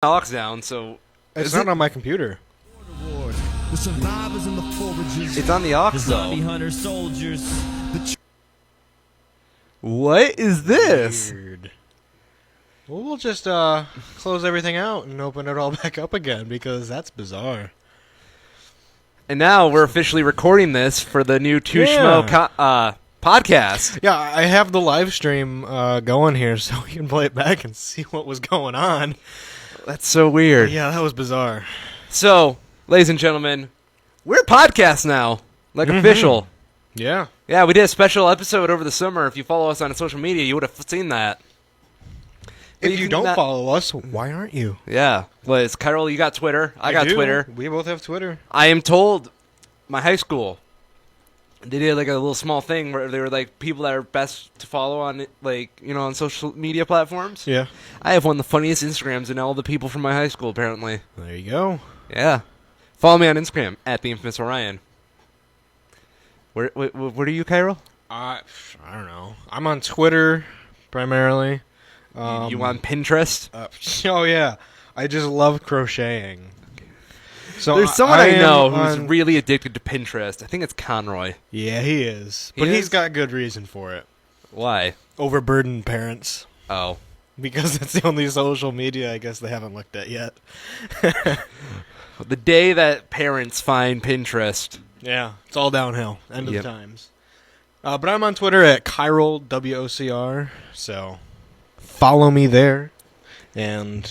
aux down, so It's not on my computer. The survivors and the foragers. it's on the aux The zombie though. hunter soldiers. What is this? Weird. Well, we'll just close everything out and open it all back up again because that's bizarre. And now we're officially recording this for the new Two Schmoe podcast. Yeah, I have the live stream going here so we can play it back and see what was going on. That's so weird. Yeah, that was bizarre. So, ladies and gentlemen, we're a podcast now, like official. Yeah. Yeah, we did a special episode over the summer. If you follow us on social media, you would have seen that. But If you don't follow us, why aren't you? Yeah. Well, it's Kyril, you got Twitter. I got do. Twitter. We both have Twitter. I am told my high school, they did like a little small thing where they were like people that are best to follow on on social media platforms. Yeah. I have one of the funniest Instagrams in all the people from my high school, apparently. There you go. Yeah. Follow me on Instagram, @TheInfamousOrion. Where are you, Kyril? I don't know. I'm on Twitter, primarily. You on Pinterest? Oh, yeah. I just love crocheting. So There's someone I know am who's on- really addicted to Pinterest. I think it's Conroy. Yeah, he is. He But is? he's got good reason for it. Why? Overburdened parents. Oh. Because that's the only social media I guess they haven't looked at yet. The day that parents find Pinterest. Yeah, it's all downhill. End Yep. of times. But I'm on Twitter at Kyril, WOCR, so follow me there. And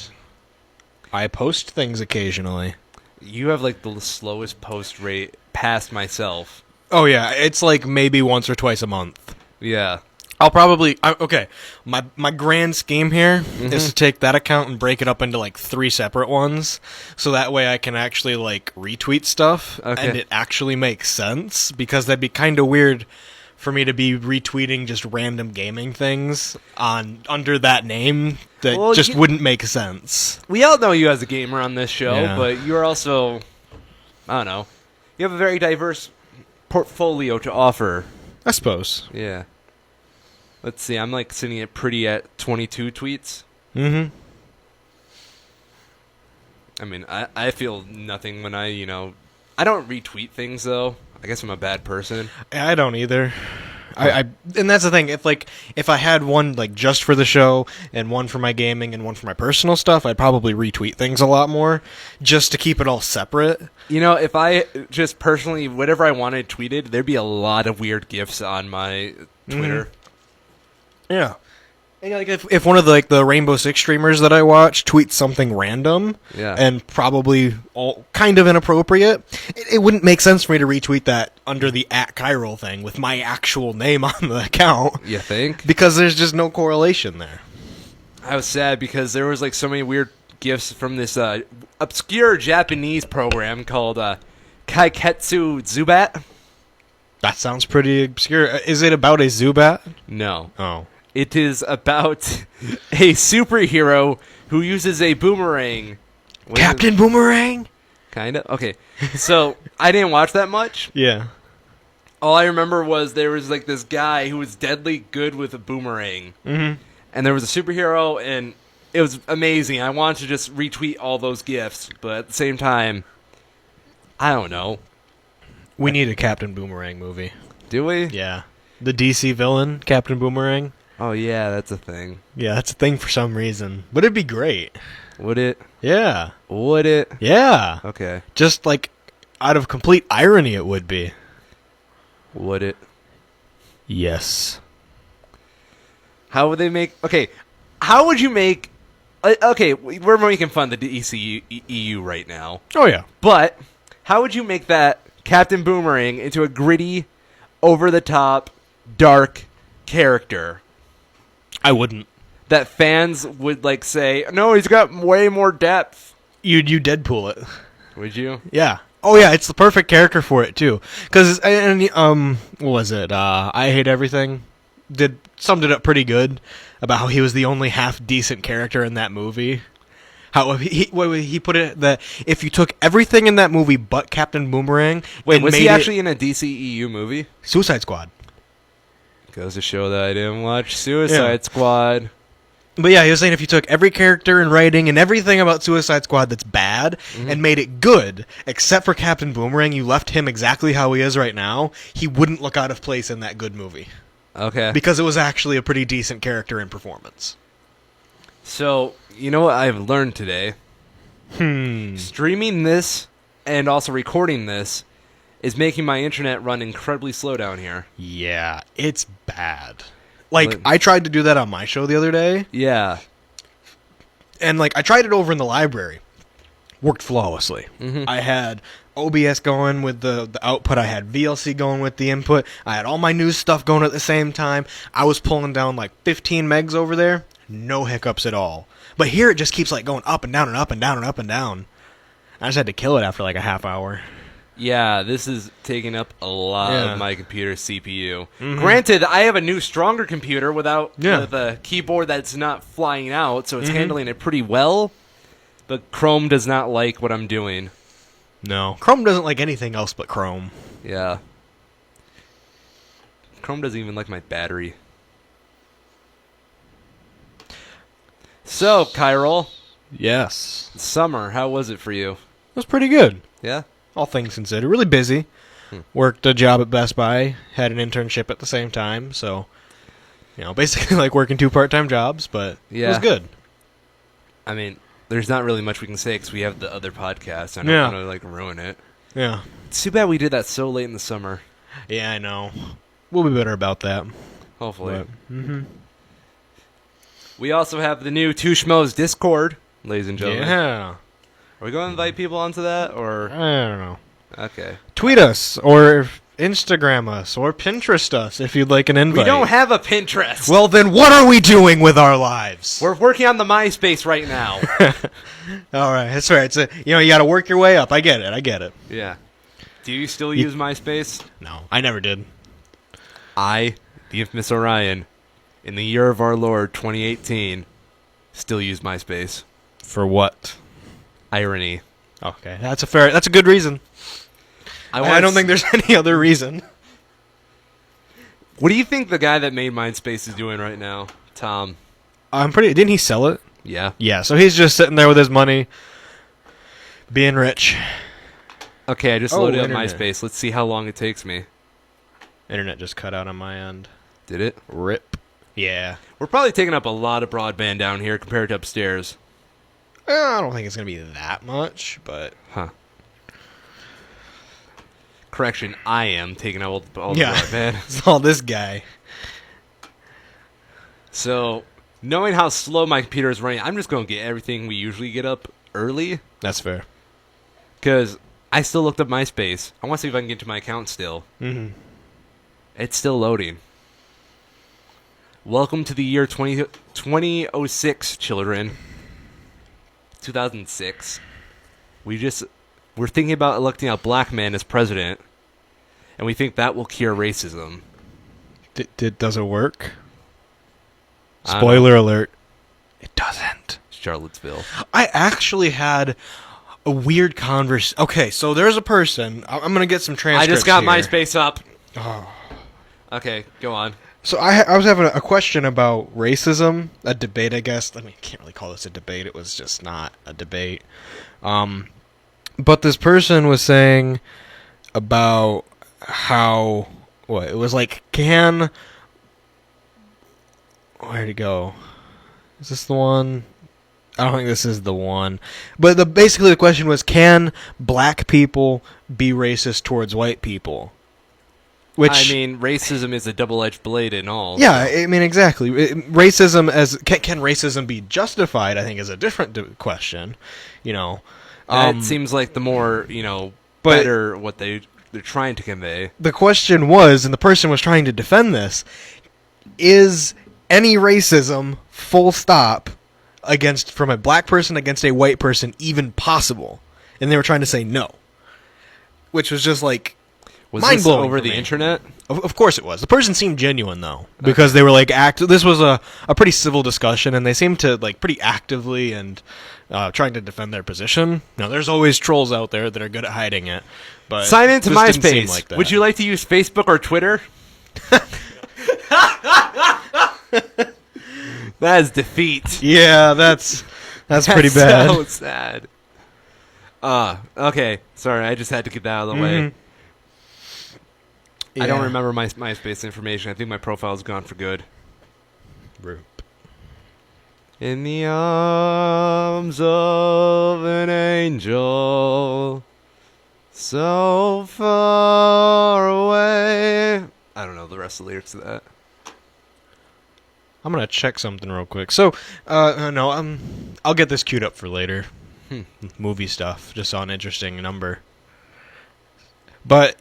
I post things occasionally. You have like the slowest post rate past myself. Oh, yeah, it's like maybe once or twice a month. Yeah. I'll probably... okay, my grand scheme here is to take that account and break it up into, like, 3 separate ones, so that way I can actually, like, retweet stuff, Okay. and it actually makes sense, because that'd be kind of weird for me to be retweeting just random gaming things under that name that Well, just wouldn't make sense. We all know you as a gamer on this show, Yeah. but you're also, I don't know, you have a very diverse portfolio to offer. I suppose. Yeah. Let's see, I'm like sitting at 22 tweets. Mm-hmm. I mean, I feel nothing when I don't retweet things though. I guess I'm a bad person. I don't either. I and that's the thing. If I had one like just for the show and one for my gaming and one for my personal stuff, I'd probably retweet things a lot more just to keep it all separate. You know, if I just personally whatever I wanted tweeted, there'd be a lot of weird gifs on my Twitter. Yeah. And like if one of the Rainbow Six streamers that I watch tweets something random Yeah. and probably all kind of inappropriate, it wouldn't make sense for me to retweet that under the @Kyril thing with my actual name on the account You think? because there's just no correlation there. I was sad because there was like so many weird gifs from this obscure Japanese program called Kaiketsu Zubat. That sounds pretty obscure. Is it about a Zubat? No. Oh. It is about a superhero who uses a boomerang. What is Captain Boomerang? it? Kinda? Okay. So, I didn't watch that much. Yeah. All I remember was there was like this guy who was deadly good with a boomerang. Mm-hmm. And there was a superhero, and it was amazing. I wanted to just retweet all those gifs, but at the same time, I don't know. We need a Captain Boomerang movie. Do we? Yeah. The DC villain, Captain Boomerang. Oh, yeah, that's a thing. Yeah, that's a thing for some reason. But it'd be great. Would it? Yeah. Would it? Yeah. Okay. Just like out of complete irony it would be. Would it? Yes. How would they make... Okay, how would you make... Okay, we're making fun of the DCEU right now. Oh yeah. But how would you make that Captain Boomerang into a gritty, over-the-top, dark character I wouldn't. that fans would, like, say, no, he's got way more depth? You Deadpool it. Would you? Yeah. Oh yeah, it's the perfect character for it too. Cuz what was it? I Hate Everything summed it up pretty good about how he was the only half decent character in that movie. How he put it that if you took everything in that movie but Captain Boomerang, Wait, was made he actually in a DCEU movie? Suicide Squad? Goes to show that I didn't watch Suicide Squad. But yeah, he was saying if you took every character in writing and everything about Suicide Squad that's bad and made it good, except for Captain Boomerang, you left him exactly how he is right now, he wouldn't look out of place in that good movie. Okay. Because it was actually a pretty decent character and performance. So, you know what I've learned today? Streaming this and also recording this is making my internet run incredibly slow down here. Yeah, it's bad. Like, I tried to do that on my show the other day. Yeah. And, like, I tried it over in the library. Worked flawlessly. I had OBS going with the output. I had VLC going with the input. I had all my news stuff going at the same time. I was pulling down, like, 15 megs over there. No hiccups at all. But here it just keeps, like, going up and down and up and down and up and down. I just had to kill it after, like, a half hour. Yeah, this is taking up a lot of my computer's CPU. Granted, I have a new, stronger computer without the keyboard that's not flying out, so it's handling it pretty well. But Chrome does not like what I'm doing. No. Chrome doesn't like anything else but Chrome. Yeah. Chrome doesn't even like my battery. So, Kyrol. Yes. Summer, how was it for you? It was pretty good. Yeah? All things considered. Really busy. Worked a job at Best Buy. Had an internship at the same time. So, you know, basically like working 2 part-time jobs, but it was good. I mean, there's not really much we can say because we have the other podcast. I don't want to, like, ruin it. Yeah. It's too bad we did that so late in the summer. Yeah, I know. We'll be better about that. Hopefully. But, We also have the new Two Schmoes Discord, ladies and gentlemen. Yeah. Are we going to invite people onto that, or? I don't know. Okay. Tweet us, or Instagram us, or Pinterest us if you'd like an invite. We don't have a Pinterest. Well, then what are we doing with our lives? We're working on the MySpace right now. All right, that's right. It's you got to work your way up. I get it. Yeah. Do you still use MySpace? No, I never did. I, the infamous Orion, in the year of our Lord 2018, still use MySpace. For what? Irony. Okay, that's a good reason. I don't think there's any other reason. What do you think the guy that made MySpace is doing right now, Tom? Didn't he sell it? Yeah. Yeah, so he's just sitting there with his money, being rich. Okay, I just loaded up internet. MySpace. Let's see how long it takes me. Internet just cut out on my end. Did it? Rip. Yeah. We're probably taking up a lot of broadband down here compared to upstairs. I don't think it's going to be that much, but... Huh. Correction, I am taking out all the broadband. It's all this guy. So, knowing how slow my computer is running, I'm just going to get everything we usually get up early. That's fair. Because I still looked up MySpace. I want to see if I can get to my account still. It's still loading. Welcome to the year 2006, children. 2006. We're thinking about electing a black man as president, and we think that will cure racism. Does it work? I don't Spoiler alert. It doesn't. Charlottesville. I actually had a weird conversation. Okay, so there's a person. I'm going to get some transcripts I just got here. MySpace up. Oh. Okay, go on. So I was having a question about racism, a debate, I guess. I mean, I can't really call this a debate. It was just not a debate. But this person was saying about how, it was like, where'd it go? Is this the one? I don't think this is the one. But basically the question was, can black people be racist towards white people? Which, I mean, racism is a double-edged blade and all. Yeah, I mean, exactly. Racism can racism be justified? I think is a different question. You know, it seems like the more better what they're trying to convey. The question was, and the person was trying to defend this: is any racism, full stop, from a black person against a white person even possible? And they were trying to say no, which was just like. Was mind this blowing over for the me. internet? Of course it was. The person seemed genuine, though, because they were like this was a pretty civil discussion, and they seemed to like pretty actively and trying to defend their position. Now, there's always trolls out there that are good at hiding it, but sign into this didn't seem MySpace. like that. Would you like to use Facebook or Twitter? That is defeat. Yeah, that's pretty bad. So sad. Okay. Sorry, I just had to get that out of the way. Yeah. I don't remember my MySpace information. I think my profile's gone for good. Rip. In the arms of an angel, so far away. I don't know the rest of the lyrics of that. I'm gonna check something real quick. So, I'll get this queued up for later. Movie stuff, just saw an interesting number. But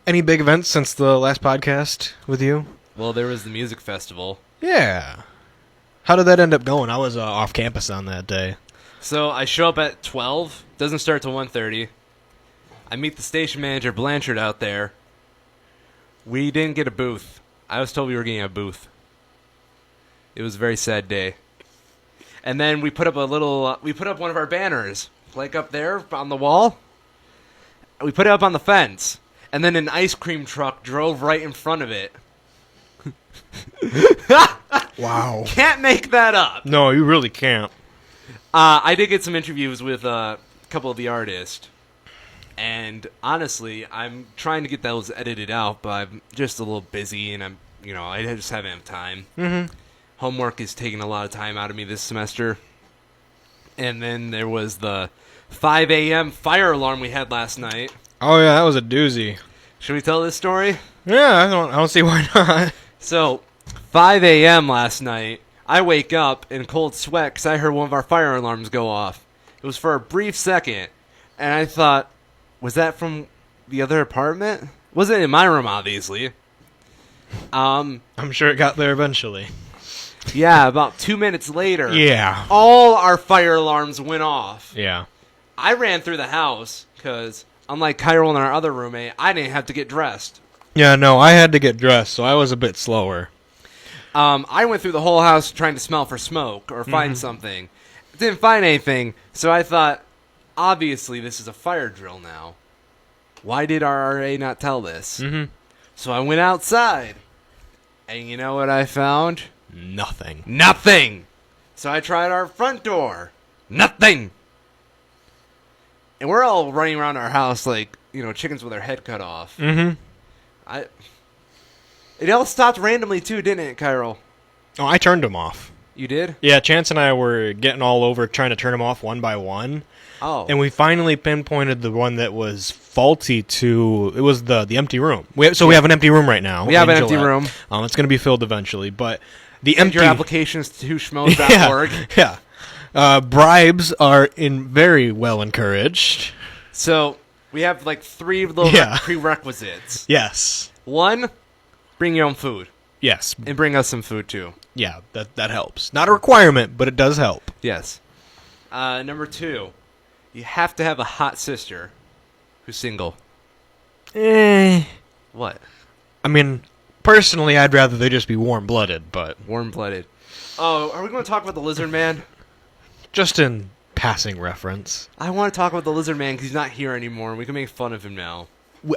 any big events since the last podcast with you? Well, there was the music festival. Yeah. How did that end up going? I was off campus on that day. So I show up at 12. Doesn't start till 1:30. I meet the station manager, Blanchard, out there. We didn't get a booth. I was told we were getting a booth. It was a very sad day. And then we put up we put up one of our banners, like up there on the wall. We put it up on the fence. And then an ice cream truck drove right in front of it. Wow. Can't make that up. No, you really can't. I did get some interviews with a couple of the artists. And honestly, I'm trying to get those edited out, but I'm just a little busy and I just haven't had time. Mm-hmm. Homework is taking a lot of time out of me this semester. And then there was the 5 a.m. fire alarm we had last night. Oh yeah, that was a doozy. Should we tell this story? Yeah, I don't see why not. So, 5 a.m. last night, I wake up in cold sweat because I heard one of our fire alarms go off. It was for a brief second, and I thought, was that from the other apartment? Wasn't in my room, obviously. I'm sure it got there eventually. Yeah, about 2 minutes later, Yeah. all our fire alarms went off. Yeah. I ran through the house because, unlike Kyril and our other roommate, I didn't have to get dressed. Yeah, no, I had to get dressed, so I was a bit slower. I went through the whole house trying to smell for smoke or find something. Didn't find anything, so I thought, obviously this is a fire drill now. Why did our RA not tell this? Mm-hmm. So I went outside, and you know what I found? Nothing. Nothing! So I tried our front door. Nothing! And we're all running around our house like, chickens with their head cut off. Mm-hmm. It all stopped randomly too, didn't it, Kyril? Oh, I turned them off. You did? Yeah, Chance and I were getting all over trying to turn them off one by one. Oh. And we finally pinpointed the one that was faulty to... It was the empty room. We have an empty room right now. We have an empty Gillette. room. It's going to be filled eventually, but the Send empty... your applications to twoschmoes.org. Yeah. Bribes are very well encouraged. So, we have like 3 little prerequisites. Yes. 1, bring your own food. Yes. And bring us some food too. Yeah, that helps. Not a requirement, but it does help. Yes. Number 2, you have to have a hot sister who's single. What? I mean, personally, I'd rather they just be warm-blooded, but... Warm-blooded. Oh, are we going to talk about the Lizard Man? Just in passing reference. I want to talk about the Lizard Man because he's not here anymore, and we can make fun of him now.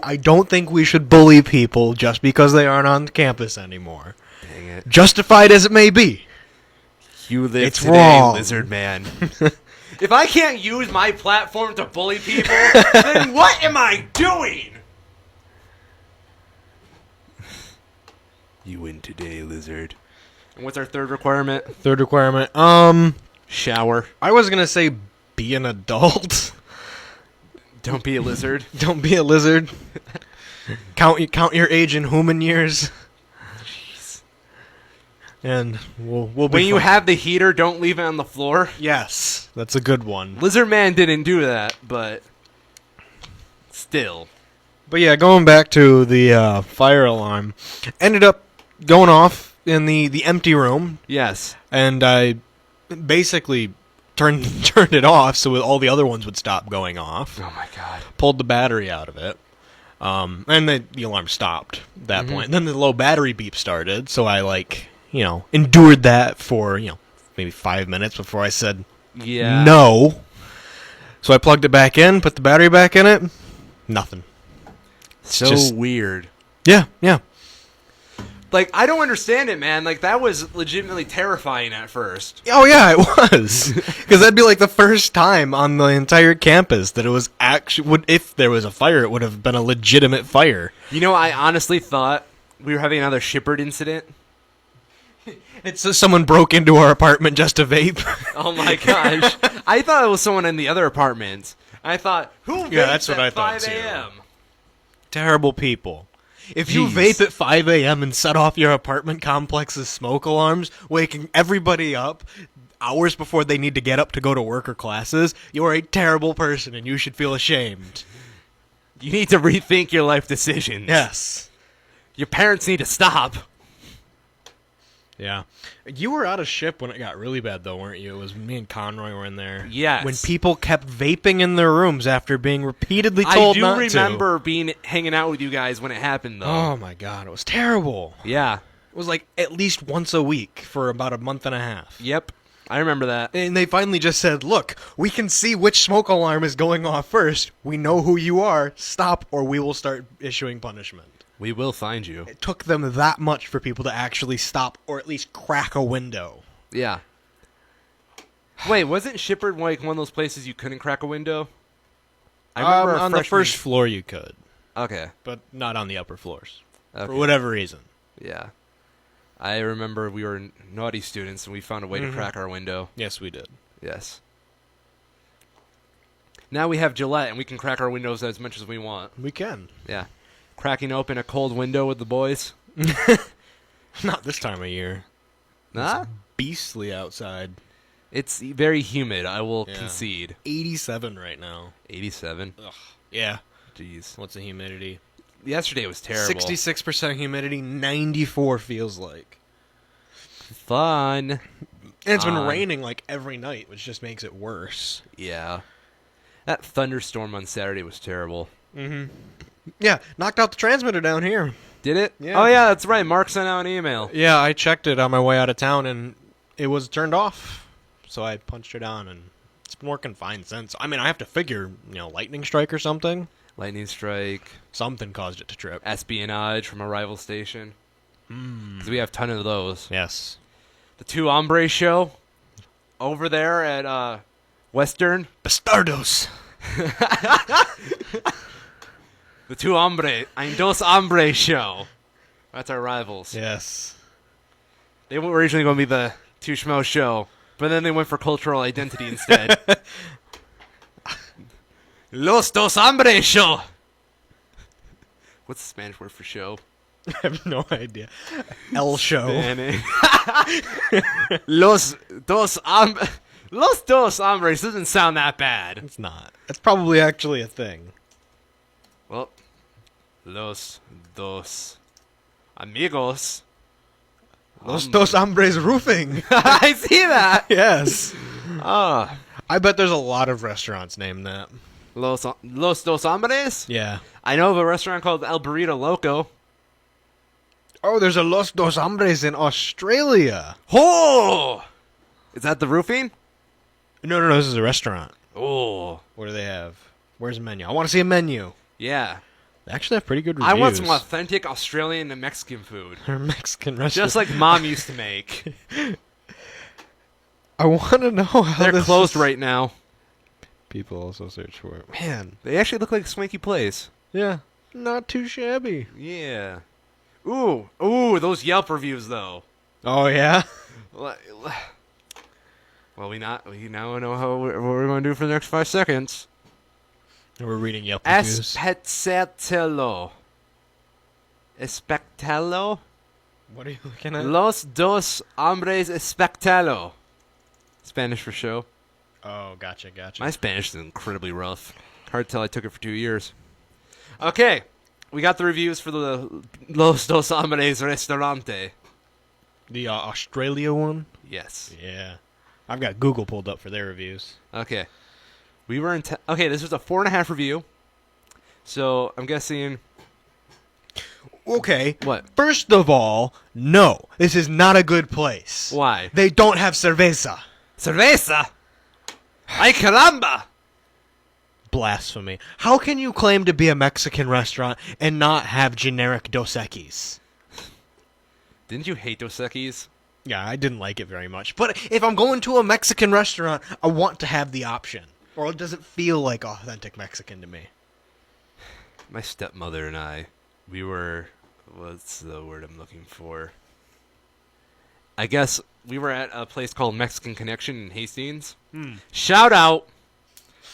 I don't think we should bully people just because they aren't on campus anymore. Dang it. Justified as it may be. You live It's today, wrong. Lizard Man. If I can't use my platform to bully people, then what am I doing? You win today, Lizard. And what's our third requirement? Third requirement. Shower. I was gonna say be an adult. Don't be a lizard. Don't be a lizard. Count your age in human years. Jeez. And we'll be When you fine. have the heater, don't leave it on the floor. Yes, that's a good one. Lizard Man didn't do that, but still. But yeah, going back to the fire alarm, ended up going off in the empty room, Yes. and I basically turned it off so all the other ones would stop going off. Oh my god. Pulled the battery out of it, and the alarm stopped at that point. Then the low battery beep started, so I endured that for maybe 5 minutes before I said Yeah. no. So I plugged it back in, put the battery back in it, nothing. So just- weird. Yeah. Like, I don't understand it, man. Like, that was legitimately terrifying at first. Oh yeah, it was. Because that'd be like the first time on the entire campus that it was actually, if there was a fire, it would have been a legitimate fire. You know, I honestly thought we were having another Shippard incident. It's just someone broke into our apartment just to vape. Oh my gosh. I thought it was someone in the other apartment. I thought, who vapes that's what at I thought 5 too. a.m.? Terrible people. If you Jeez. vape at 5 a.m. and set off your apartment complex's smoke alarms, waking everybody up hours before they need to get up to go to work or classes, you're a terrible person and you should feel ashamed. You need to rethink your life decisions. Yes. Your parents need to stop. Yeah. You were out of ship when it got really bad, though, weren't you? It was me and Conroy were in there. Yes. When people kept vaping in their rooms after being repeatedly told not to. I do remember hanging out with you guys when it happened, though. Oh, my God. It was terrible. Yeah. It was like at least once a week for about a month and a half. Yep. I remember that. And they finally just said, look, we can see which smoke alarm is going off first. We know who you are. Stop, or we will start issuing punishment. We will find you. It took them that much for people to actually stop or at least crack a window. Yeah. Wait, wasn't Shippard like one of those places you couldn't crack a window? I remember On the first floor you could, Okay. but not on the upper floors. Okay. For whatever reason. Yeah. I remember we were naughty students and we found a way to crack our window. Yes, we did. Yes. Now we have Gillette and we can crack our windows as much as we want. We can. Yeah. Cracking open a cold window with the boys. Not this time of year. Nah? It's beastly outside. It's very humid, I will Yeah. concede. 87 right now. 87? Ugh. Yeah. Jeez. What's the humidity? Yesterday was terrible. 66% humidity, 94 feels like. Fun. And it's been Fun. raining like every night, which just makes it worse. Yeah. That thunderstorm on Saturday was terrible. Yeah, knocked out the transmitter down here. Did it? Yeah. Oh, yeah, that's right. Mark sent out an email. Yeah, I checked it on my way out of town, and it was turned off. So I punched it on, and it's been working fine since. I mean, I have to figure, lightning strike or something. Lightning strike. Something caused it to trip. Espionage from a rival station. Because we have a ton of those. Yes. The Two Hombres show over there at Western. Bastardos. The Two Hombres. Ein Dos Hombres show. That's our rivals. Yes. They were originally going to be the Two Schmoes Show, but then they went for cultural identity instead. Los Dos Hombres Show. What's the Spanish word for show? I have no idea. El show. Los Dos Hombres doesn't sound that bad. It's not. It's probably actually a thing. Well, Los Dos Amigos. Los Dos Hombres Roofing. I see that. Yes. Ah, I bet there's a lot of restaurants named that. Los Dos Hombres? Yeah. I know of a restaurant called El Burrito Loco. Oh, there's a Los Dos Hombres in Australia. Oh! Is that the roofing? No, this is a restaurant. Oh. What do they have? Where's the menu? I want to see a menu. Yeah. They actually have pretty good reviews. I want some authentic Australian and Mexican food. Or Mexican restaurant. Just like Mom used to make. I want to know how They're this closed is- right now. People also search for it. Man. They actually look like a swanky place. Yeah. Not too shabby. Yeah. Ooh, those Yelp reviews though. Oh, yeah? Well, we now know what we're going to do for the next 5 seconds. We're reading Yelp reviews. Espectalo. What are you looking at? Los Dos Hombres Espectalo. Spanish for show. Oh, gotcha. My Spanish is incredibly rough. Hard to tell I took it for 2 years. Okay. We got the reviews for the Los Dos Hombres Restaurante. The Australia one? Yes. Yeah. I've got Google pulled up for their reviews. Okay. We were in... okay, this was a 4.5 review. So, I'm guessing... Okay. What? First of all, no. This is not a good place. Why? They don't have cerveza. Cerveza! Ay caramba! Blasphemy. How can you claim to be a Mexican restaurant and not have generic Dos Equis? Didn't you hate Dos Equis? Yeah, I didn't like it very much. But if I'm going to a Mexican restaurant, I want to have the option. Or does it feel like authentic Mexican to me? My stepmother and I, we were... What's the word I'm looking for? I guess we were at a place called Mexican Connection in Hastings. Shout out!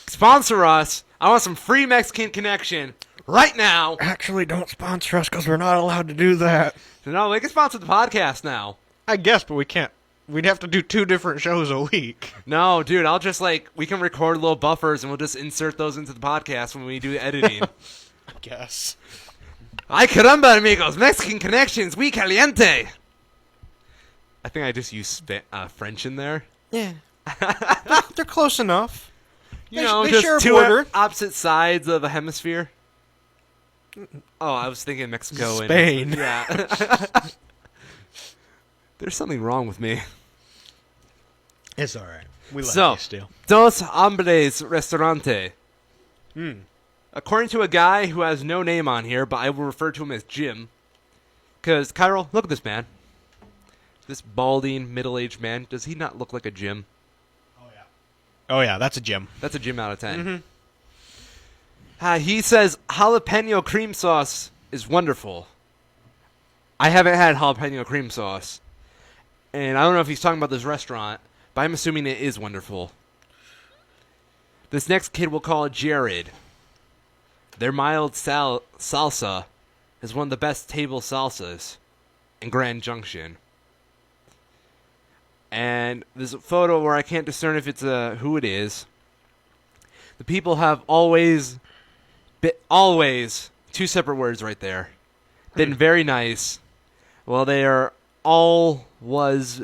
Sponsor us! I want some free Mexican Connection right now! Actually, don't sponsor us because we're not allowed to do that. No, we can sponsor the podcast now. I guess, but we can't. We'd have to do 2 different shows a week. No, dude, I'll just we can record little buffers and we'll just insert those into the podcast when we do the editing. I guess. Ay caramba, amigos! Mexican Connections, we caliente! I think I just used French in there. Yeah. They're close enough. You know, they just share a two border. opposite sides of a hemisphere. Oh, I was thinking Mexico Spain. And... Yeah. There's something wrong with me. It's all right. We like you still. Dos Hombres Restaurante. According to a guy who has no name on here, but I will refer to him as Jim. Because, Cairo, look at this man. This balding, middle-aged man. Does he not look like a Jim? Oh, yeah, that's a Jim. That's a Jim out of 10. He says jalapeno cream sauce is wonderful. I haven't had jalapeno cream sauce. And I don't know if he's talking about this restaurant, but I'm assuming it is wonderful. This next kid we'll call Jared. Their mild salsa is one of the best table salsas in Grand Junction. And there's a photo where I can't discern if it's who it is. The people have always, 2 separate words right there. Been very nice. Well, they are was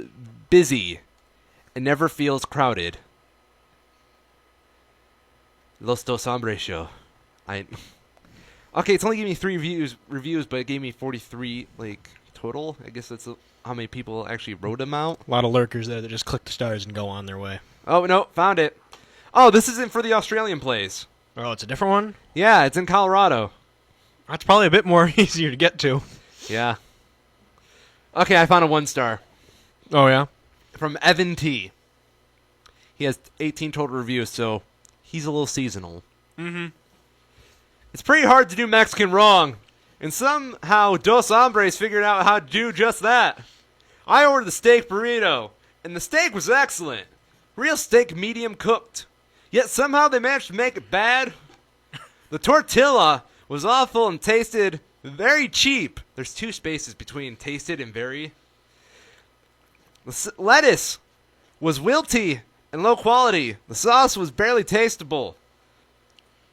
busy. It never feels crowded. Los Dos Hombres Show. Okay, it's only giving me 3 reviews, but it gave me 43 total. I guess that's how many people actually wrote them out. A lot of lurkers there that just click the stars and go on their way. Oh, no, found it. Oh, this isn't for the Australian place. Oh, it's a different one? Yeah, it's in Colorado. That's probably a bit more easier to get to. Yeah. Okay, I found a 1-star. Oh, yeah? From Evan T. He has 18 total reviews, so he's a little seasonal. It's pretty hard to do Mexican wrong. And somehow Dos Hombres figured out how to do just that. I ordered the steak burrito, and the steak was excellent. Real steak medium cooked. Yet somehow they managed to make it bad. The tortilla was awful and tasted very cheap. There's 2 spaces between tasted and very. The lettuce was wilty and low quality. The sauce was barely tasteable.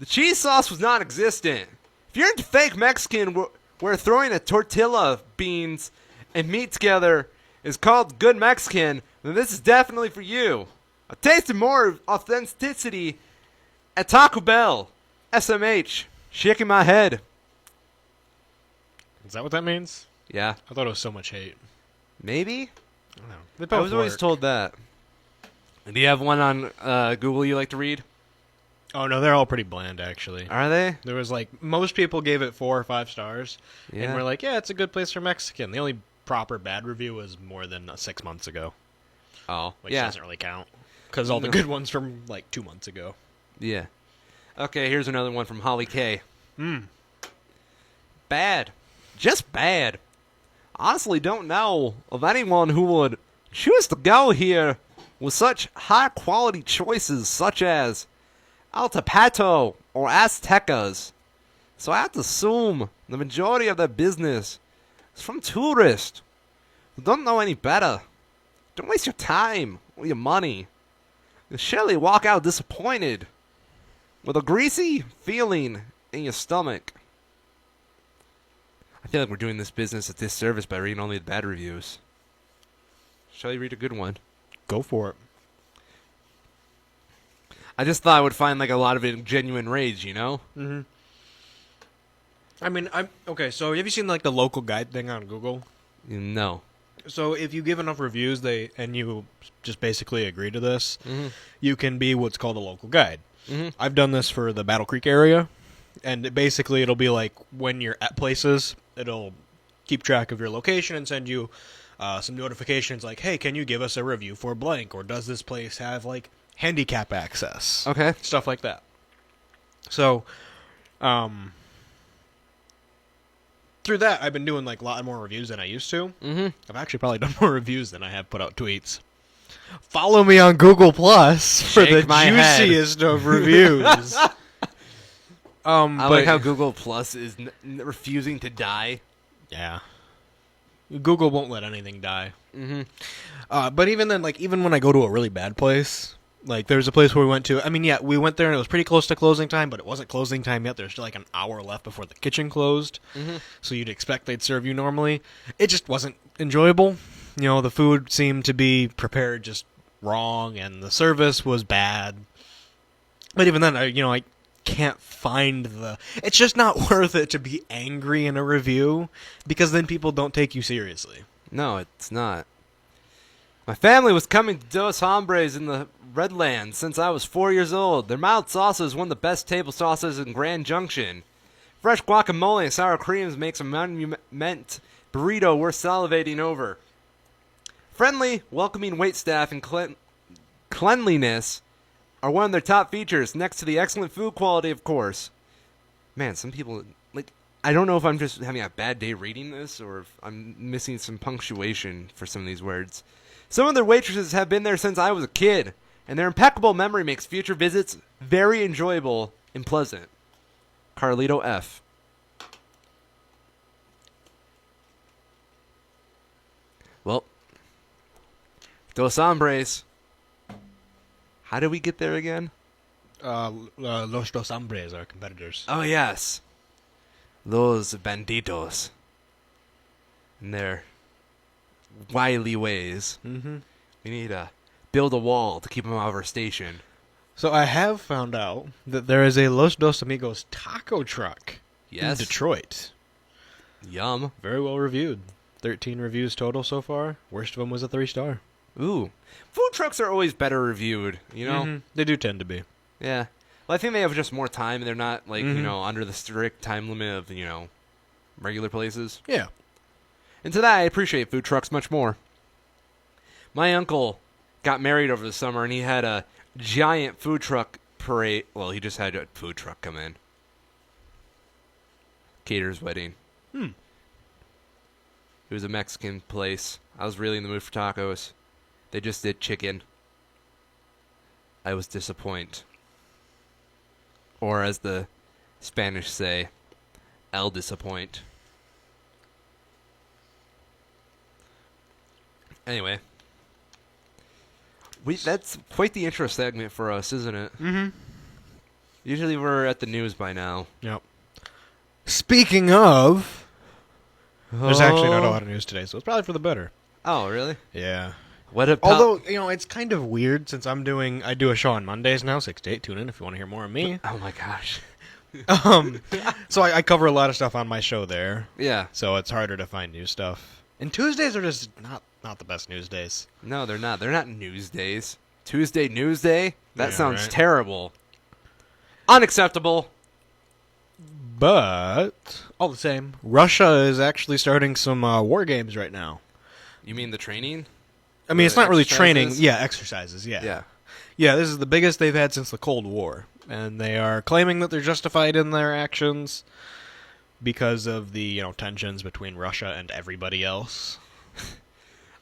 The cheese sauce was non-existent. If you're into fake Mexican where throwing a tortilla of beans and meat together is called good Mexican, then this is definitely for you. I tasted more authenticity at Taco Bell. SMH. Shaking my head. Is that what that means? Yeah. I thought it was so much hate. Maybe? I don't know. I was always told that. Do you have one on Google you like to read? Oh, no, they're all pretty bland, actually. Are they? There was most people gave it 4 or 5 stars. Yeah. And we're like, yeah, it's a good place for Mexican. The only proper bad review was more than 6 months ago. Oh, Which yeah. doesn't really count. Because all the good ones from 2 months ago. Yeah. Okay, here's another one from Holly K. Bad. Just bad. Honestly don't know of anyone who would choose to go here with such high quality choices such as Altapato or Aztecas. So I have to assume the majority of their business is from tourists who don't know any better. Don't waste your time or your money. You'll surely walk out disappointed with a greasy feeling in your stomach. I feel like we're doing this business a disservice by reading only the bad reviews. Shall we read a good one? Go for it. I just thought I would find a lot of it in genuine rage, you know? Mm-hmm. I mean, okay, so have you seen the local guide thing on Google? No. So if you give enough reviews and you just basically agree to this, you can be what's called a local guide. I've done this for the Battle Creek area, and it'll be when you're at places, it'll keep track of your location and send you some notifications like, hey, can you give us a review for blank? Or does this place have, like, handicap access? Okay. Stuff like that. So, through that, I've been doing, like, a lot more reviews than I used to. Mm-hmm. I've actually probably done more reviews than I have put out tweets. Follow me on Google Plus for the juiciest of reviews. I like how Google Plus is refusing to die. Yeah. Google won't let anything die. Mm-hmm. But even then, like, even when I go to a really bad place, like, there's a place where we went to. I mean, yeah, we went there and it was pretty close to closing time, but it wasn't closing time yet. There's still like an hour left before the kitchen closed. Mm-hmm. So you'd expect they'd serve you normally. It just wasn't enjoyable. You know, the food seemed to be prepared just wrong, and the service was bad. But even then, I can't find the... It's just not worth it to be angry in a review, because then people don't take you seriously. No, it's not. My family was coming to Dos Hombres in the Redlands since I was 4 years old. Their mild salsa is one of the best table sauces in Grand Junction. Fresh guacamole and sour creams makes a monument burrito worth salivating over. Friendly, welcoming waitstaff and cleanliness are one of their top features, next to the excellent food quality, of course. Man, some people, like, I don't know if I'm just having a bad day reading this or if I'm missing some punctuation for some of these words. Some of their waitresses have been there since I was a kid, and their impeccable memory makes future visits very enjoyable and pleasant. Carlito F. Well, Dos Hombres. How did we get there again? Los Dos Hombres are competitors. Oh, yes. Los banditos. And their wily ways. Mm-hmm. We need to build a wall to keep them out of our station. So I have found out that there is a Los Dos Amigos taco truck Yes. in Detroit. Yum. Very well reviewed. 13 reviews total so far. Worst of them was a 3-star. Ooh. Food trucks are always better reviewed, you know? Mm-hmm. They do tend to be. Yeah. Well, I think they have just more time, and they're not, like, under the strict time limit of, regular places. Yeah. And to that, I appreciate food trucks much more. My uncle got married over the summer, and he had a giant food truck parade. Well, he just had a food truck come in. Caterer's wedding. It was a Mexican place. I was really in the mood for tacos. They just did chicken. I was disappointed. Or as the Spanish say, el disappoint. Anyway. That's quite the intro segment for us, isn't it? Mm-hmm. Usually we're at the news by now. Yep. Speaking of... There's actually not a lot of news today, so it's probably for the better. Oh, really? Yeah. What about... Although, it's kind of weird since I do a show on Mondays now, 6 to 8. Tune in if you want to hear more of me. Oh, my gosh. So I cover a lot of stuff on my show there. Yeah. So it's harder to find new stuff. And Tuesdays are just not the best news days. No, they're not. They're not news days. Tuesday news day? That sounds right. terrible. Unacceptable. But, all the same, Russia is actually starting some war games right now. You mean the training? I mean, it's not really exercises? training. Yeah, exercises, yeah. Yeah. Yeah, this is the biggest they've had since the Cold War. And they are claiming that they're justified in their actions because of the, tensions between Russia and everybody else.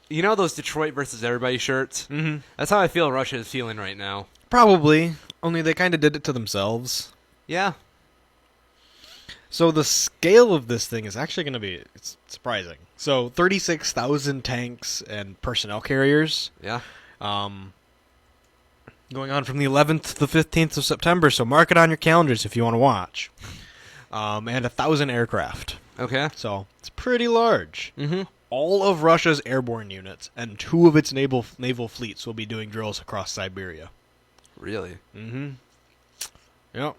You know those Detroit versus everybody shirts? Mm-hmm. That's how I feel Russia is feeling right now. Probably. Only they kind of did it to themselves. Yeah. So the scale of this thing is actually going to be surprising. So 36,000 tanks and personnel carriers. Yeah. Going on from the 11th to the 15th of September, so mark it on your calendars if you want to watch. And 1,000 aircraft. Okay. So it's pretty large. Mm-hmm. All of Russia's airborne units and 2 of its naval fleets will be doing drills across Siberia. Really? Mm-hmm. Yep.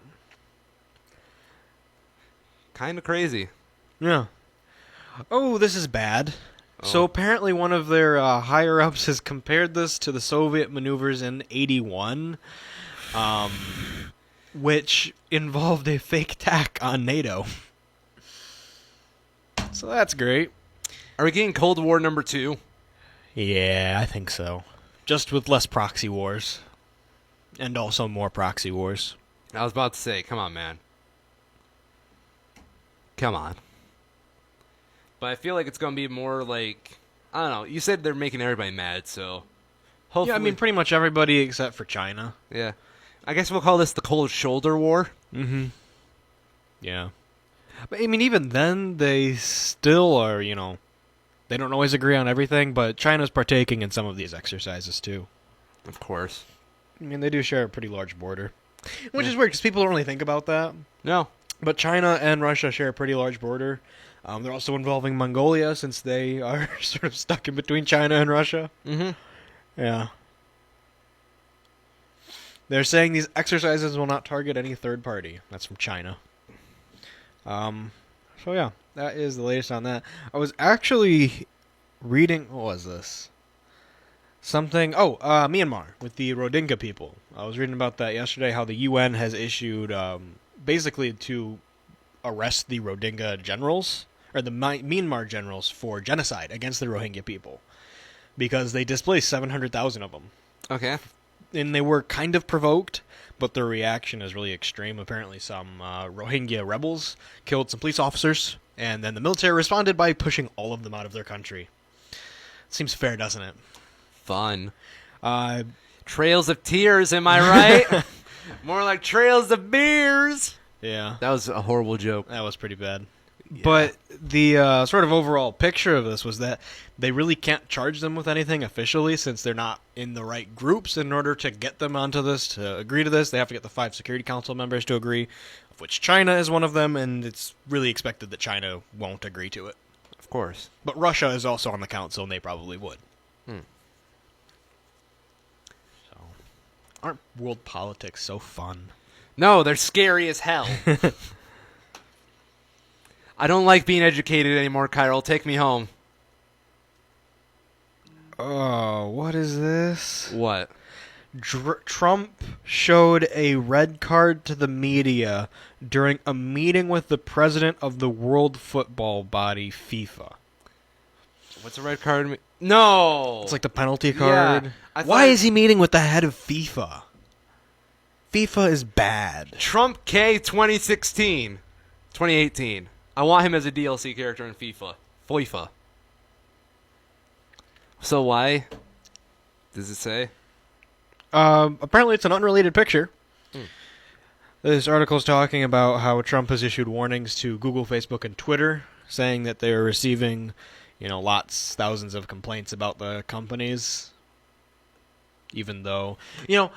Kind of crazy. Yeah. Oh, this is bad. Oh. So apparently one of their higher-ups has compared this to the Soviet maneuvers in 81, which involved a fake attack on NATO. So that's great. Are we getting Cold War number 2? Yeah, I think so. Just with less proxy wars. And also more proxy wars. I was about to say, come on, man. Come on. But I feel like it's going to be more like, I don't know. You said they're making everybody mad, so hopefully. Yeah, I mean, pretty much everybody except for China. Yeah. I guess we'll call this the Cold Shoulder War. Mm-hmm. Yeah. But, I mean, even then, they still are, you know, they don't always agree on everything, but China's partaking in some of these exercises, too. Of course. I mean, they do share a pretty large border. Which is weird, because people don't really think about that. No. But China and Russia share a pretty large border. They're also involving Mongolia, since they are sort of stuck in between China and Russia. Mm-hmm. Yeah. They're saying these exercises will not target any third party. That's from China. So yeah, that is the latest on that. I was actually reading, what was this? Myanmar, with the Rohingya people. I was reading about that yesterday, how the UN has issued, basically to arrest the Rohingya generals, or the Myanmar generals, for genocide against the Rohingya people. Because they displaced 700,000 of them. Okay. And they were kind of provoked, but their reaction is really extreme. Apparently some Rohingya rebels killed some police officers, and then the military responded by pushing all of them out of their country. Seems fair, doesn't it? Fun. Trails of tears, am I right? More like trails of beers. Yeah. That was a horrible joke. That was pretty bad. Yeah. But the sort of overall picture of this was that they really can't charge them with anything officially, since they're not in the right groups. In order to get them onto this, to agree to this, they have to get the 5 Security Council members to agree, of which China is one of them, and it's really expected that China won't agree to it. Of course. But Russia is also on the council, and they probably would. So, aren't world politics so fun? No, they're scary as hell. I don't like being educated anymore, Kyril. Take me home. Oh, what is this? What? Trump showed a red card to the media during a meeting with the president of the World Football body, FIFA. What's a red card? No! It's like the penalty card. Yeah, Why is he meeting with the head of FIFA? FIFA is bad. Trump K 2016. 2018. I want him as a DLC character in FIFA. So why? Does it say? Apparently it's an unrelated picture. This article is talking about how Trump has issued warnings to Google, Facebook, and Twitter, saying that they are receiving, thousands of complaints about the companies. Even though, I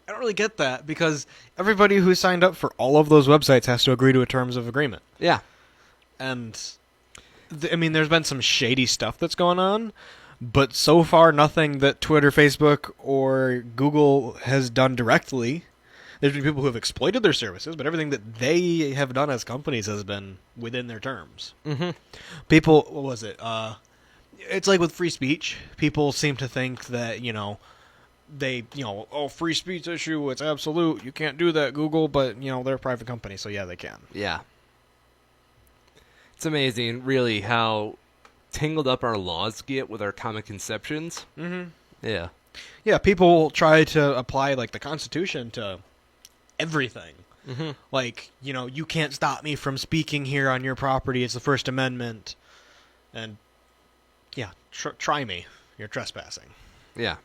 don't really get that, because everybody who signed up for all of those websites has to agree to a terms of agreement. Yeah. And, there's been some shady stuff that's going on, but so far nothing that Twitter, Facebook, or Google has done directly. There's been people who have exploited their services, but everything that they have done as companies has been within their terms. Mm-hmm. People, what was it? It's like with free speech. People seem to think that, free speech issue, it's absolute. You can't do that, Google, but, they're a private company, so yeah, they can. Yeah. It's amazing, really, how tangled up our laws get with our common conceptions. Mm-hmm. Yeah. Yeah, people try to apply, the Constitution to everything. Mm-hmm. You can't stop me from speaking here on your property. It's the First Amendment. And, yeah, try me. You're trespassing. Yeah.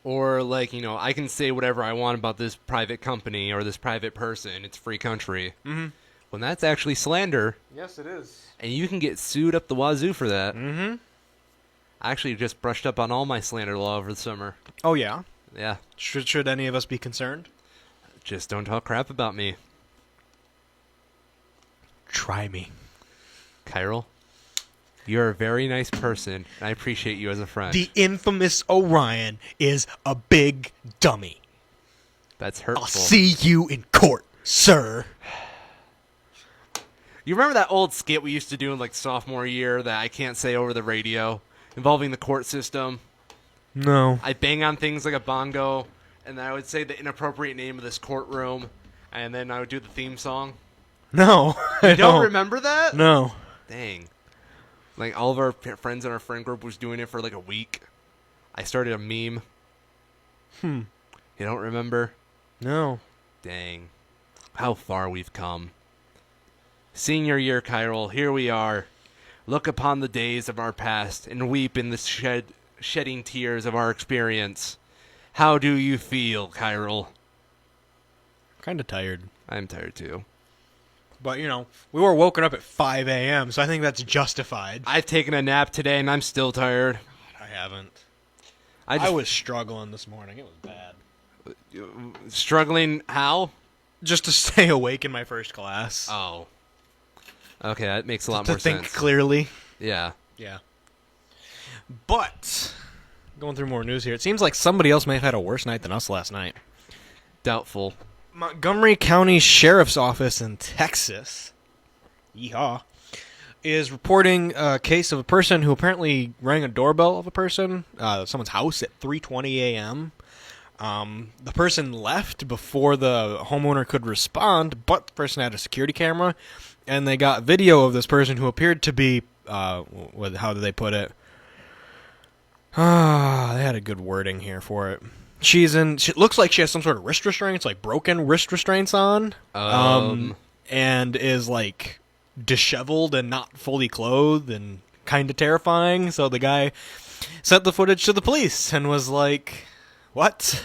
Or, I can say whatever I want about this private company or this private person. It's a free country. Mm-hmm. When that's actually slander. Yes, it is. And you can get sued up the wazoo for that. Mm-hmm. I actually just brushed up on all my slander law over the summer. Oh, yeah? Yeah. Should any of us be concerned? Just don't talk crap about me. Try me. Kyril, you're a very nice person, and I appreciate you as a friend. The infamous Orion is a big dummy. That's hurtful. I'll see you in court, sir. You remember that old skit we used to do in sophomore year that I can't say over the radio, involving the court system? No. I bang on things like a bongo, and then I would say the inappropriate name of this courtroom, and then I would do the theme song. No, I You don't remember that? No. Dang. Like, all of our friends in our friend group was doing it for like a week. I started a meme. You don't remember? No. Dang. How far we've come. Senior year, Kyril, here we are. Look upon the days of our past and weep in the shedding tears of our experience. How do you feel, Kyril? Kind of tired. I'm tired too. But, you know, we were woken up at 5 a.m., so I think that's justified. I've taken a nap today and I'm still tired. I haven't. I was struggling this morning. It was bad. Struggling how? Just to stay awake in my first class. Oh. Okay, that makes a lot to more think sense. clearly. Yeah. Yeah. But, going through more news here, it seems like somebody else may have had a worse night than us last night. Doubtful. Montgomery County Sheriff's Office in Texas, yeehaw, is reporting a case of a person who apparently rang a doorbell of a person, someone's house at 3:20 a.m. The person left before the homeowner could respond, but the person had a security camera, and they got video of this person who appeared to be, how did they put it? They had a good wording here for it. She looks like she has some sort of wrist restraints, like broken wrist restraints on, and is like disheveled and not fully clothed and kind of terrifying. So the guy sent the footage to the police and was like, "What?"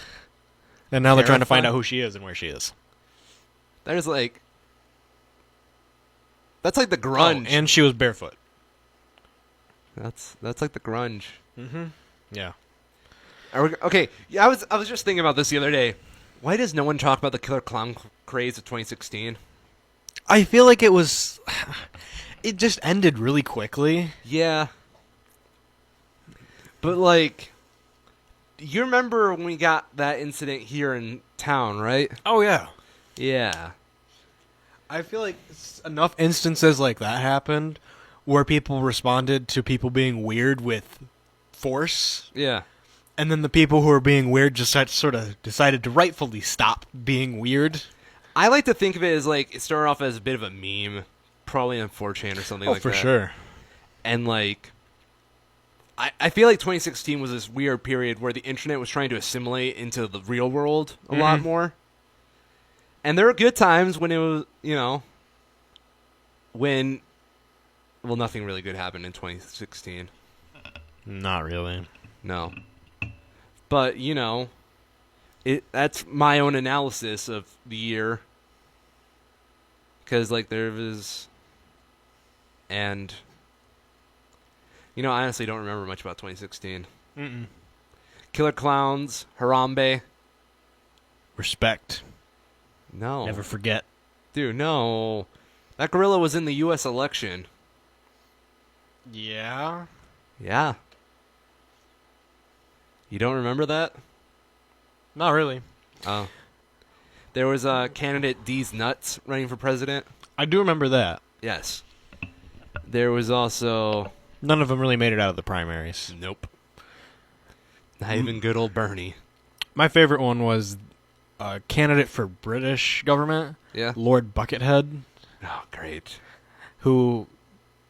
And now they're trying to find out who she is and where she is. That's like the grunge. Oh, and she was barefoot. That's like the grunge. Mm-hmm. Yeah. Okay, yeah, I was just thinking about this the other day. Why does no one talk about the killer clown craze of 2016? I feel like it just ended really quickly. Yeah. But, like, you remember when we got that incident here in town, right? Oh, yeah. Yeah. I feel like enough instances like that happened where people responded to people being weird with force. Yeah. And then the people who were being weird just sort of decided to rightfully stop being weird. I like to think of it as, like, it started off as a bit of a meme, probably on 4chan or something like that. Oh, for sure. And, like, I feel like 2016 was this weird period where the internet was trying to assimilate into the real world a lot more. And there were good times when it was, when nothing really good happened in 2016. Not really. No. But, that's my own analysis of the year. Because, like, there was... And... I honestly don't remember much about 2016. Mm-mm. Killer Clowns, Harambe. Respect. No. Never forget. Dude, no. That gorilla was in the U.S. election. Yeah? Yeah. You don't remember that? Not really. Oh. There was a candidate, D's Nuts, running for president. I do remember that. Yes. There was also... None of them really made it out of the primaries. Nope. Not even good old Bernie. My favorite one was a candidate for British government, Yeah. Lord Buckethead, Oh, great. who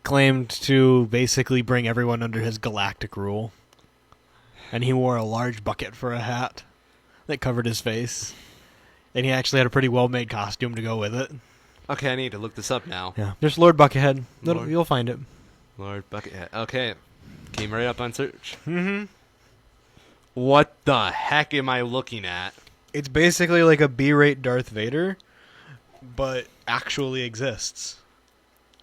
claimed to basically bring everyone under his galactic rule. And he wore a large bucket for a hat that covered his face. And he actually had a pretty well-made costume to go with it. Okay, I need to look this up now. Yeah, there's Lord Buckethead. Lord. You'll find it. Lord Buckethead. Okay. Came right up on search. Mm-hmm. What the heck am I looking at? It's basically like a B-rate Darth Vader, but actually exists.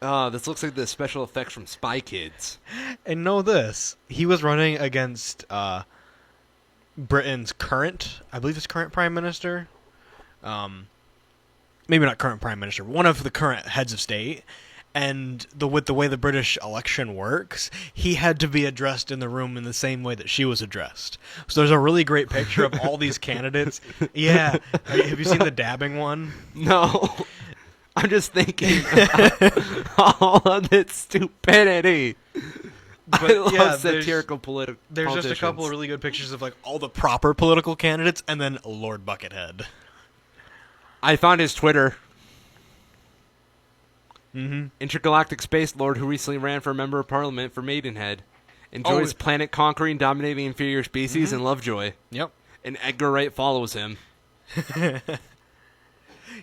This looks like the special effects from Spy Kids. And know this, he was running against Britain's current, I believe it's current Prime Minister. Maybe not current Prime Minister, one of the current heads of state. And with the way the British election works, he had to be addressed in the room in the same way that she was addressed. So there's a really great picture of all these candidates. Yeah. Have you seen the dabbing one? No. I'm just thinking about all of this stupidity. But I love yeah, satirical political. There's just a couple of really good pictures of like all the proper political candidates and then Lord Buckethead. I found his Twitter. Intergalactic space lord who recently ran for a member of parliament for Maidenhead. Enjoys planet conquering, dominating inferior species, and Lovejoy. Yep. And Edgar Wright follows him.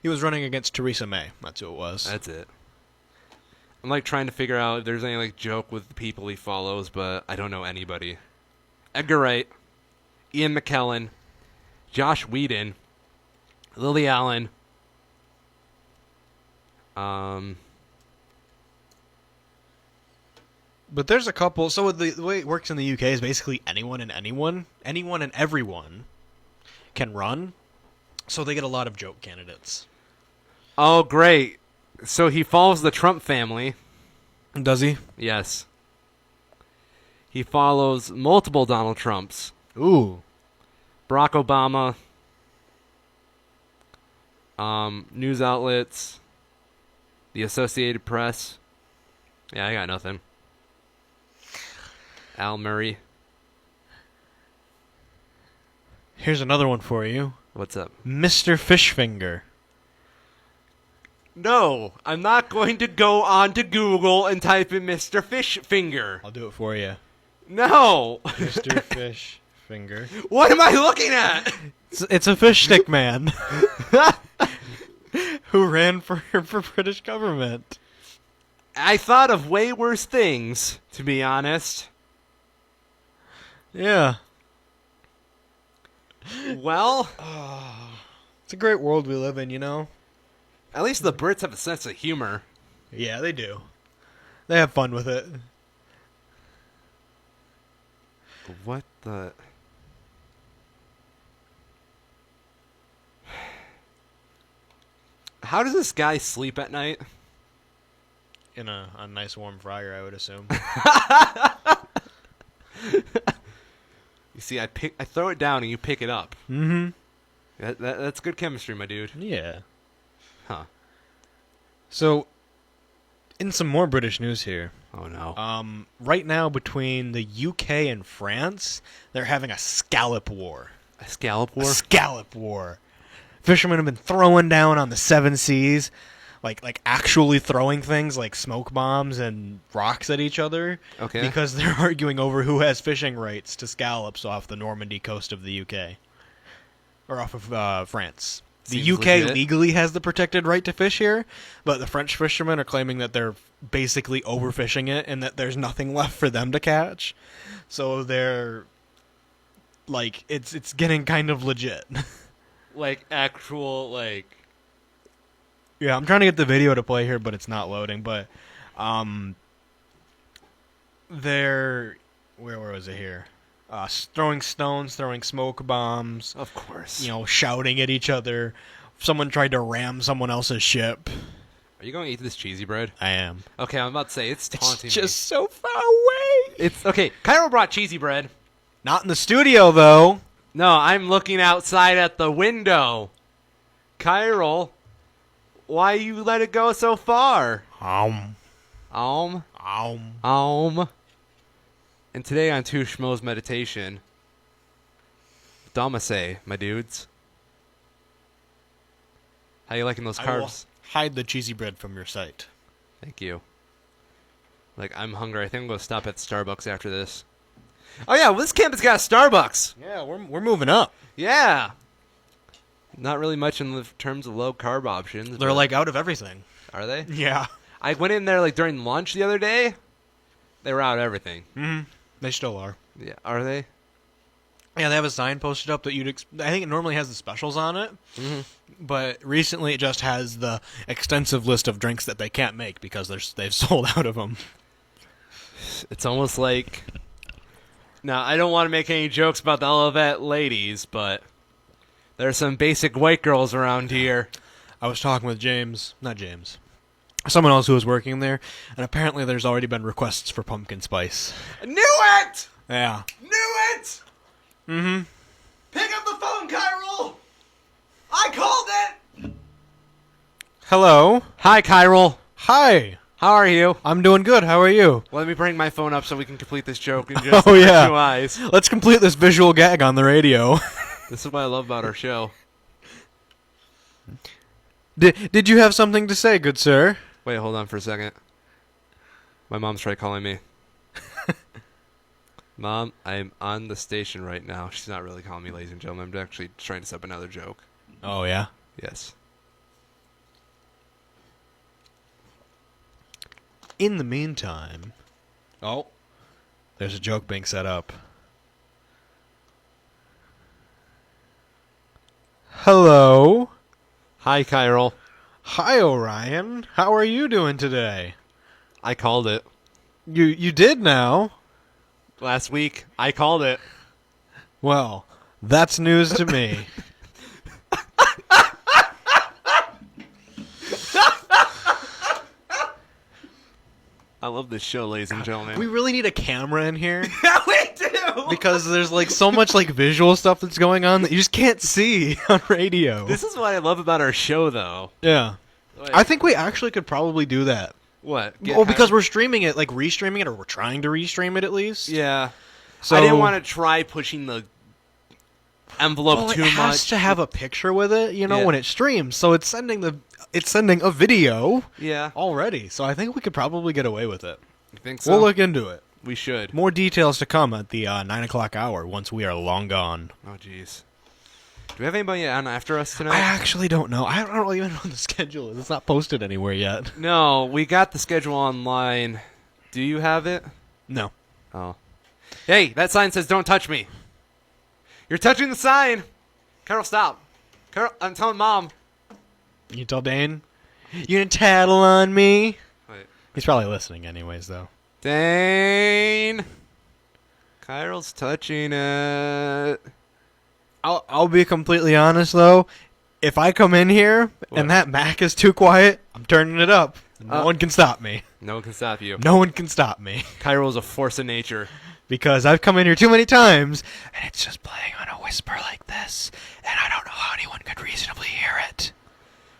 He was running against Theresa May. That's who it was. That's it. I'm like trying to figure out if there's any like joke with the people he follows, but I don't know anybody. Edgar Wright, Ian McKellen, Josh Whedon, Lily Allen. But there's a couple. So the way it works in the UK is basically anyone and everyone can run. So they get a lot of joke candidates. Oh, great. So he follows the Trump family. Does he? Yes. He follows multiple Donald Trumps. Ooh. Barack Obama. News outlets. The Associated Press. Yeah, I got nothing. Al Murray. Here's another one for you. What's up? Mr. Fishfinger. No, I'm not going to go on to Google and type in Mr. Fishfinger. I'll do it for you. No. Mr. Fishfinger. What am I looking at? It's a fish stick man who ran for British government. I thought of way worse things, to be honest. Yeah. Well, it's a great world we live in, you know? At least the Brits have a sense of humor. Yeah, they do. They have fun with it. What the... How does this guy sleep at night? In a nice warm fryer, I would assume. You see, I throw it down and you pick it up. Mm-hmm. That's good chemistry, my dude. Yeah. Huh. So, in some more British news here. Oh, no. Right now, between the UK and France, they're having a scallop war. A scallop war? A scallop war. Fishermen have been throwing down on the seven seas, like actually throwing things like smoke bombs and rocks at each other. Okay. Because they're arguing over who has fishing rights to scallops off the Normandy coast of the UK. Or off of France. Seems the UK legit. legally has the protected right to fish here, but the French fishermen are claiming that they're basically overfishing it and that there's nothing left for them to catch. So they're like it's getting kind of legit. Like actual, like... Yeah, I'm trying to get the video to play here, but it's not loading. But they're... Where was it here? Throwing stones, throwing smoke bombs. Of course. You know, shouting at each other. Someone tried to ram someone else's ship. Are you going to eat this cheesy bread? I am. Okay, I'm about to say, it's taunting It's just me. so far away. It's okay, Cairo brought cheesy bread. Not in the studio, though. No, I'm looking outside at the window. Cairo, why you let it go so far? Om. And today on Two Schmoes Meditation, Damasay, my dudes. How you liking those I will carbs? hide the cheesy bread from your sight. Thank you. Like, I'm hungry. I think I'm going to stop at Starbucks after this. Oh, yeah, well, this campus got a Starbucks. Yeah, we're moving up. Yeah. Not really much in the terms of low-carb options. They're, but- like, out of everything. Are they? Yeah. I went in there, like, during lunch the other day. They were out of everything. Mm-hmm. They still are. Yeah, are they? Yeah, they have a sign posted up that I think it normally has the specials on it, but recently it just has the extensive list of drinks that they can't make because they've sold out of them. It's almost like... Now, I don't want to make any jokes about the Olivet ladies, but there are some basic white girls around here. I was talking with someone else who was working there, and apparently there's already been requests for pumpkin spice. I knew it! Yeah. Knew it! Mm-hmm. Pick up the phone, Kyril! I called it! Hello. Hi, Kyril. Hi. How are you? I'm doing good. How are you? Let me bring my phone up so we can complete this joke in just Oh, yeah. 2 eyes. Let's complete this visual gag on the radio. This is what I love about our show. Did you have something to say, good sir? Wait, hold on for a second. My mom's tried calling me. Mom, I'm on the station right now. She's not really calling me, ladies and gentlemen. I'm actually trying to set up another joke. Oh, yeah? Yes. In the meantime... Oh. There's a joke being set up. Hello. Hi, Kyril. Hi, Orion. How are you doing today? I called it. You did now? Last week, I called it. Well, that's news to me. I love this show, ladies and gentlemen. We really need a camera in here. Yeah, we do! Because there's like so much like visual stuff that's going on that you just can't see on radio. This is what I love about our show, though. Yeah. Like, I think we actually could probably do that. What? Well, because we're streaming it, like restreaming it, or we're trying to restream it at least. Yeah. So I didn't want to try pushing the envelope too much. It has to have a picture with it, you know, Yeah. when it streams. So it's sending a video Yeah. already. So I think we could probably get away with it. You think so? We'll look into it. We should. More details to come at the 9 o'clock hour once we are long gone. Oh, jeez. Do we have anybody on after us tonight? I actually don't know. I don't even know what the schedule is. It's not posted anywhere yet. No, we got the schedule online. Do you have it? No. Oh. Hey, that sign says don't touch me. You're touching the sign. Carol, stop. Carol, I'm telling Mom. You tell Dane? You gonna tattle on me? Wait. He's probably listening anyways, though. Dane. Kyle's touching it. I'll be completely honest, though. If I come in here and that Mac is too quiet, I'm turning it up. No one can stop me. No one can stop you. No one can stop me. Kyle's a force of nature. Because I've come in here too many times, and it's just playing on a whisper like this, and I don't know how anyone could reasonably hear it.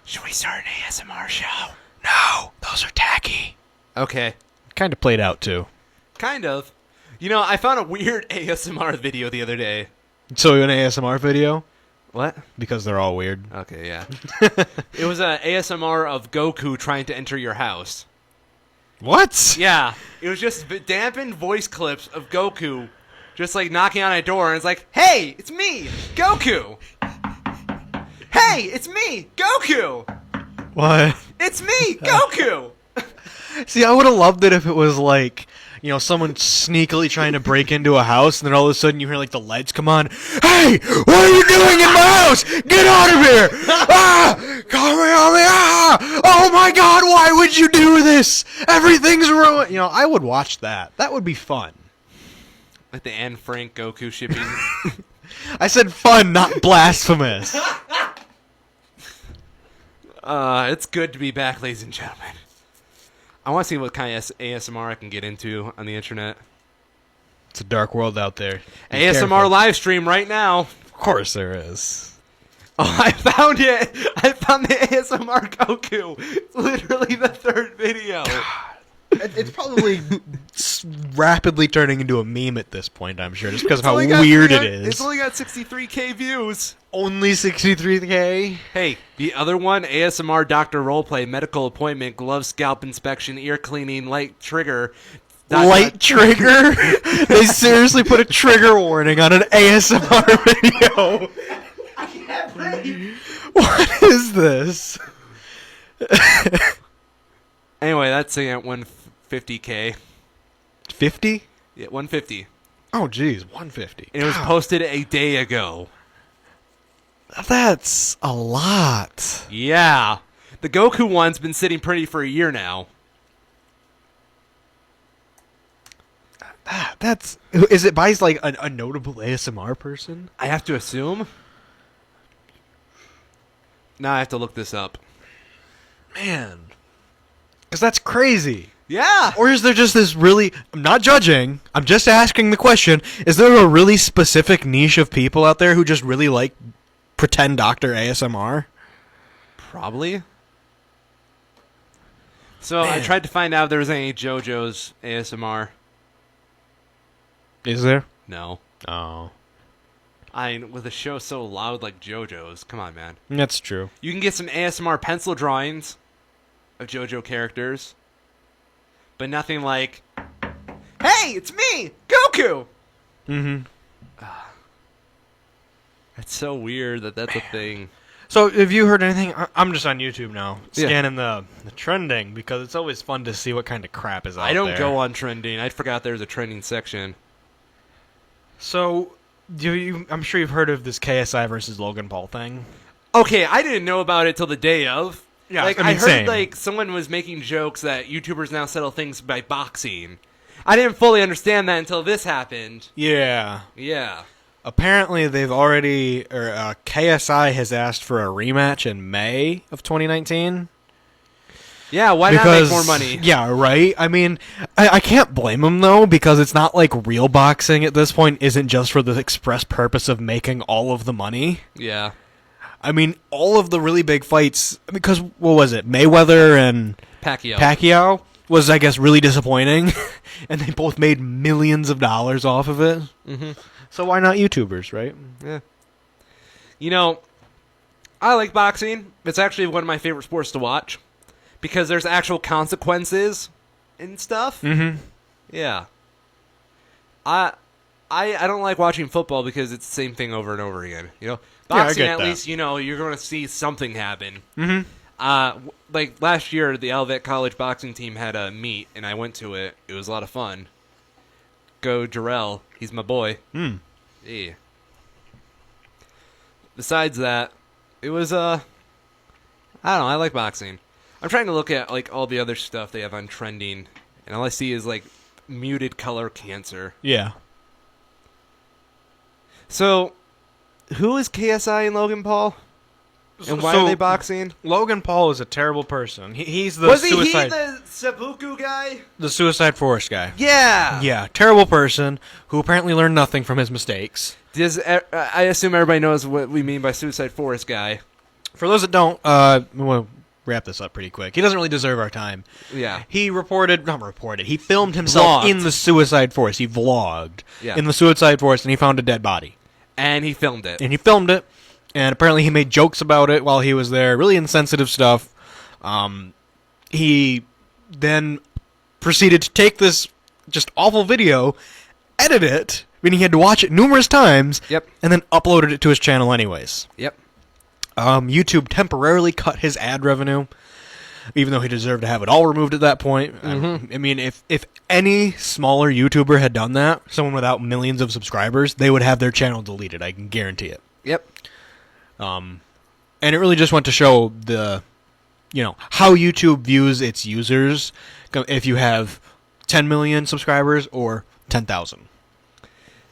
Should we start an ASMR show? No, those are tacky. Okay. Kind of played out, too. Kind of. You know, I found a weird ASMR video the other day. So an ASMR video? What? Because they're all weird. Okay, yeah. It was a ASMR of Goku trying to enter your house. What? Yeah. It was just dampened voice clips of Goku just like knocking on a door and it's like, hey, it's me, Goku. Hey, it's me, Goku. What? It's me, Goku. See, I would have loved it if it was like, you know, someone sneakily trying to break into a house, and then all of a sudden you hear like the lights come on. Hey, what are you doing in my house? Get out of here! Ah, call me, on me! Ah! Oh my God, why would you do this? Everything's ruined. You know, I would watch that. That would be fun. Like the Anne Frank Goku shipping. I said fun, not blasphemous. It's good to be back, ladies and gentlemen. I want to see what kind of ASMR I can get into on the internet. It's a dark world out there. Be ASMR careful. live stream right now. Of course there is. Oh, I found it. I found the ASMR Goku. It's literally the third video. It's probably rapidly turning into a meme at this point, I'm sure, just because of how It's only got weird it 300 is. It's only got 63K views. Only 63K? Hey, the other one, ASMR Doctor Roleplay, medical appointment, glove scalp inspection, ear cleaning, light trigger. Light trigger? They seriously put a trigger warning on an ASMR video. I can't breathe. What is this? Anyway, that's at 150K. 50? Yeah, 150. Oh, geez, 150. And it was God, posted a day ago. that's a lot. Yeah. The Goku one's been sitting pretty for a year now. That's... Is it by like a notable ASMR person? I have to assume. Now I have to look this up. Man. Because that's crazy. Yeah. Or is there just this really... I'm not judging. I'm just asking the question. Is there a really specific niche of people out there who just really like pretend doctor ASMR? Probably. So I Man. tried to find out if there was any JoJo's ASMR. Is there? No. Oh. With a show so loud like JoJo's, come on, man. That's true. You can get some ASMR pencil drawings. of JoJo characters, but nothing like, "Hey, it's me, Goku." Mm-hmm. It's so weird that that's a thing. So, have you heard anything? I'm just on YouTube now, scanning the trending, because it's always fun to see what kind of crap is out there. I don't go on trending. I forgot there's a trending section. So, I'm sure you've heard of this KSI versus Logan Paul thing. Okay, I didn't know about it till the day of. Yeah, like, I heard same. like someone was making jokes that YouTubers now settle things by boxing. I didn't fully understand that until this happened. Yeah. Yeah. Apparently, they've already, or KSI has asked for a rematch in May of 2019. Yeah, why not make more money? Yeah, right? I mean, I can't blame him, though, because it's not like real boxing at this point isn't just for the express purpose of making all of the money. Yeah. I mean, all of the really big fights, because, what was it, Mayweather and Pacquiao was, I guess, really disappointing, and they both made millions of dollars off of it. Mm-hmm. So why not YouTubers, right? Yeah. You know, I like boxing. It's actually one of my favorite sports to watch because there's actual consequences and stuff. Mm-hmm. Yeah. I don't like watching football because it's the same thing over and over again. You know, boxing at least you're going to see something happen. Mm-hmm. Like last year, the Alvet College boxing team had a meet, and I went to it. It was a lot of fun. Go Jarrell. He's my boy. Yeah. Besides that, it was I don't know, I like boxing. I'm trying to look at like all the other stuff they have on trending, and all I see is like muted color cancer. Yeah. So, who is KSI and Logan Paul? And why are they boxing? Logan Paul is a terrible person. He's the Was he suicide. the Seppuku guy? The Suicide Forest guy. Yeah. Yeah, terrible person who apparently learned nothing from his mistakes. I assume everybody knows what we mean by Suicide Forest guy. For those that don't, we'll wrap this up pretty quick. He doesn't really deserve our time. Yeah. He he filmed himself in the Suicide Forest. He vlogged in the Suicide Forest, and he found a dead body. And he filmed it. And apparently he made jokes about it while he was there, really insensitive stuff. He then proceeded to take this just awful video, edit it, meaning he had to watch it numerous times, and then uploaded it to his channel anyways. Yep. YouTube temporarily cut his ad revenue, even though he deserved to have it all removed at that point. Mm-hmm. I mean, if any smaller YouTuber had done that, someone without millions of subscribers, they would have their channel deleted. I can guarantee it. Yep. And it really just went to show how YouTube views its users if you have 10 million subscribers or 10,000.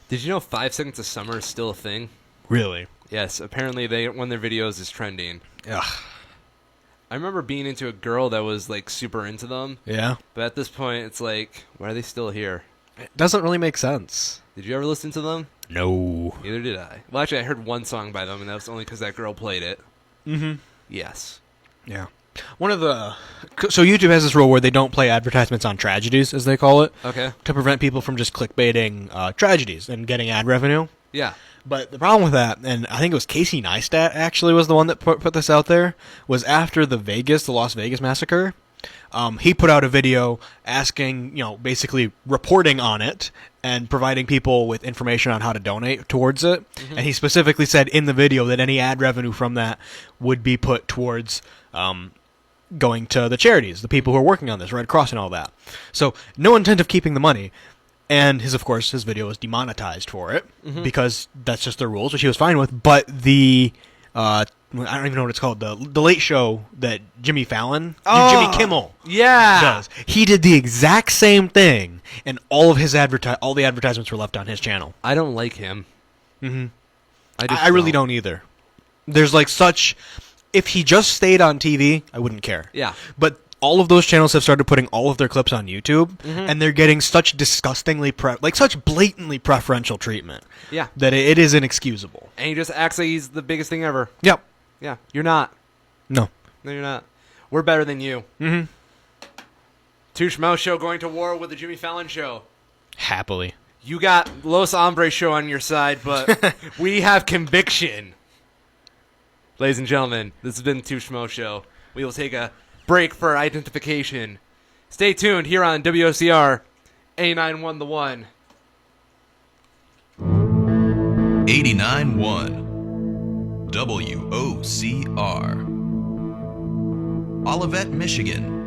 Did you know 5 Seconds of Summer is still a thing? Really? Yes. Apparently, one of their videos is trending. Ugh. I remember being into a girl that was like super into them. Yeah. But at this point, it's like, why are they still here? It doesn't really make sense. Did you ever listen to them? No. Neither did I. Well, actually, I heard one song by them, and that was only because that girl played it. Mm-hmm. Yes. Yeah. So YouTube has this rule where they don't play advertisements on tragedies, as they call it. Okay. To prevent people from just clickbaiting tragedies and getting ad revenue. Yeah. But the problem with that, and I think it was Casey Neistat actually was the one that put this out there, was after the Las Vegas massacre. He put out a video asking, basically reporting on it and providing people with information on how to donate towards it. Mm-hmm. And he specifically said in the video that any ad revenue from that would be put towards going to the charities, the people who are working on this, Red Cross and all that. So no intent of keeping the money. And his video was demonetized for it because that's just their rules, which he was fine with. But the I don't even know what it's called. The Late Show that Jimmy Kimmel does. He did the exact same thing, and all of his all the advertisements were left on his channel. I don't like him. Mm-hmm. I really don't either. There's if he just stayed on TV, I wouldn't care. Yeah. But all of those channels have started putting all of their clips on YouTube, and they're getting such such blatantly preferential treatment. Yeah. That it is inexcusable. And he just acts like he's the biggest thing ever. Yep. Yeah. You're not. No, you're not. We're better than you. Mm-hmm. Two Schmoes Show going to war with the Jimmy Fallon Show. Happily. You got Los Hombres Show on your side, but we have conviction. Ladies and gentlemen, this has been Two Schmoes Show. We will take a break for identification. Stay tuned here on WOCR A91 The One. 89.1 WOCR Olivet, Michigan.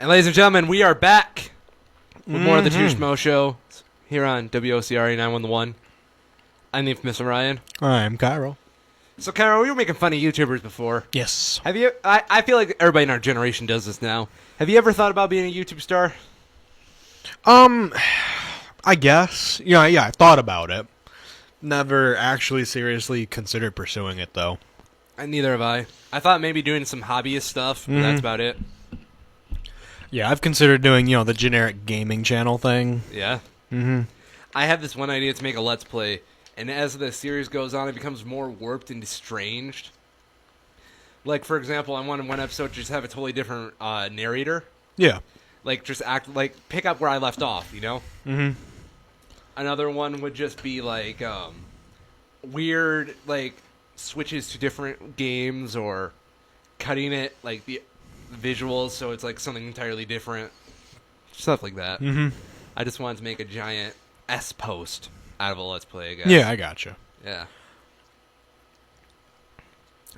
And ladies and gentlemen, we are back with more of the Two Schmoes Show here on WOCR 911. I'm the infamous Ryan. I'm Cairo. So, Cairo, we were making fun of YouTubers before. Yes. Have you? I feel like everybody in our generation does this now. Have you ever thought about being a YouTube star? I guess. Yeah, I thought about it. Never actually seriously considered pursuing it, though. Neither have I. I thought maybe doing some hobbyist stuff, but that's about it. Yeah, I've considered doing, the generic gaming channel thing. Yeah. Mm-hmm. I have this one idea to make a Let's Play, and as the series goes on, it becomes more warped and estranged. Like, for example, I want in one episode to just have a totally different narrator. Yeah. Like, just pick up where I left off, Mm-hmm. Another one would just be, like, weird, like, switches to different games or cutting it, like, the visuals so it's, like, something entirely different. Stuff like that. Mm-hmm. I just wanted to make a giant S-post out of a Let's Play, I guess. Yeah, I gotcha. Yeah.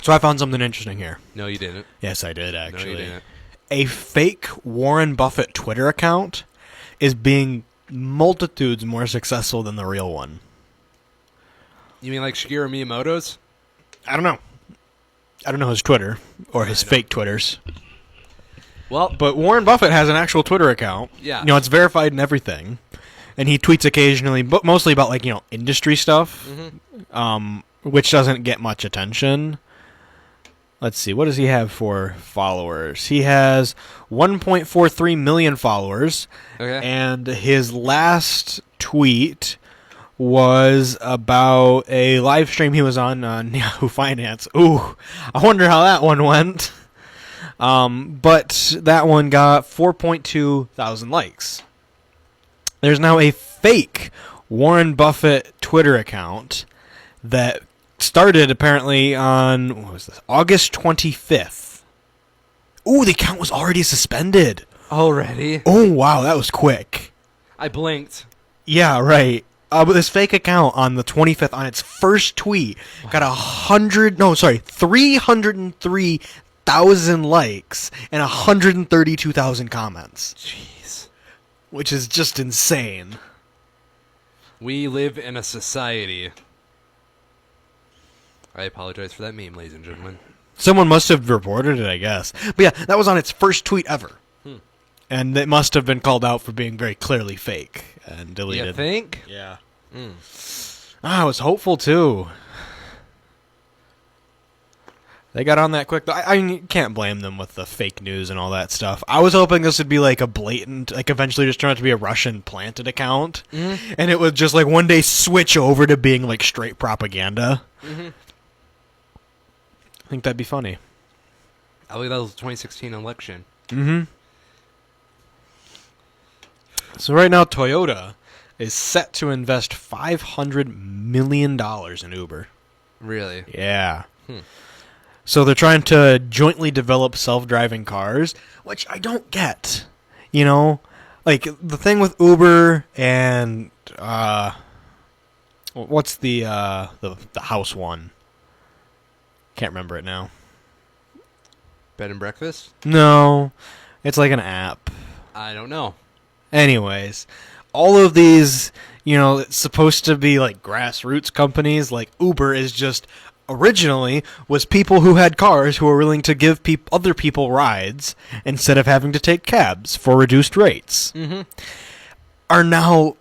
So I found something interesting here. No, you didn't. Yes, I did, actually. No, you didn't. A fake Warren Buffett Twitter account is being multitudes more successful than the real one. You mean like Shigeru Miyamoto's? I don't know. I don't know his Twitter or his fake Twitters. Well, but Warren Buffett has an actual Twitter account. Yeah. It's verified and everything. And he tweets occasionally, but mostly about, like, industry stuff, which doesn't get much attention. Let's see. What does he have for followers? He has 1.43 million followers. Okay. And his last tweet was about a live stream he was on Yahoo Finance. Ooh, I wonder how that one went. But that one got 4.2 thousand likes. There's now a fake Warren Buffett Twitter account that started apparently on, what was this, August 25th. Ooh, the account was already suspended. Already? Oh, wow, that was quick. I blinked. Yeah, right. But this fake account on the 25th, on its first tweet, got 303,000 likes and 132,000 comments. Jeez. Which is just insane. We live in a society. I apologize for that meme, ladies and gentlemen. Someone must have reported it, I guess. But yeah, that was on its first tweet ever. And it must have been called out for being very clearly fake and deleted. You think? Yeah. I was hopeful, too. They got on that quick. I can't blame them with the fake news and all that stuff. I was hoping this would be like a blatant, like eventually just turn out to be a Russian planted account. Mm-hmm. And it would just like one day switch over to being like straight propaganda. Mm-hmm. I think that'd be funny. I believe that was the 2016 election. Mm-hmm. So right now, Toyota is set to invest $500 million in Uber. Really? Yeah. So they're trying to jointly develop self-driving cars, which I don't get. Like the thing with Uber and what's the house one? Can't remember it now. Bed and breakfast? No, it's like an app. I don't know. Anyways, all of these, it's supposed to be like grassroots companies. Like Uber is just originally was people who had cars who were willing to give other people rides instead of having to take cabs for reduced rates. Mm-hmm. Are now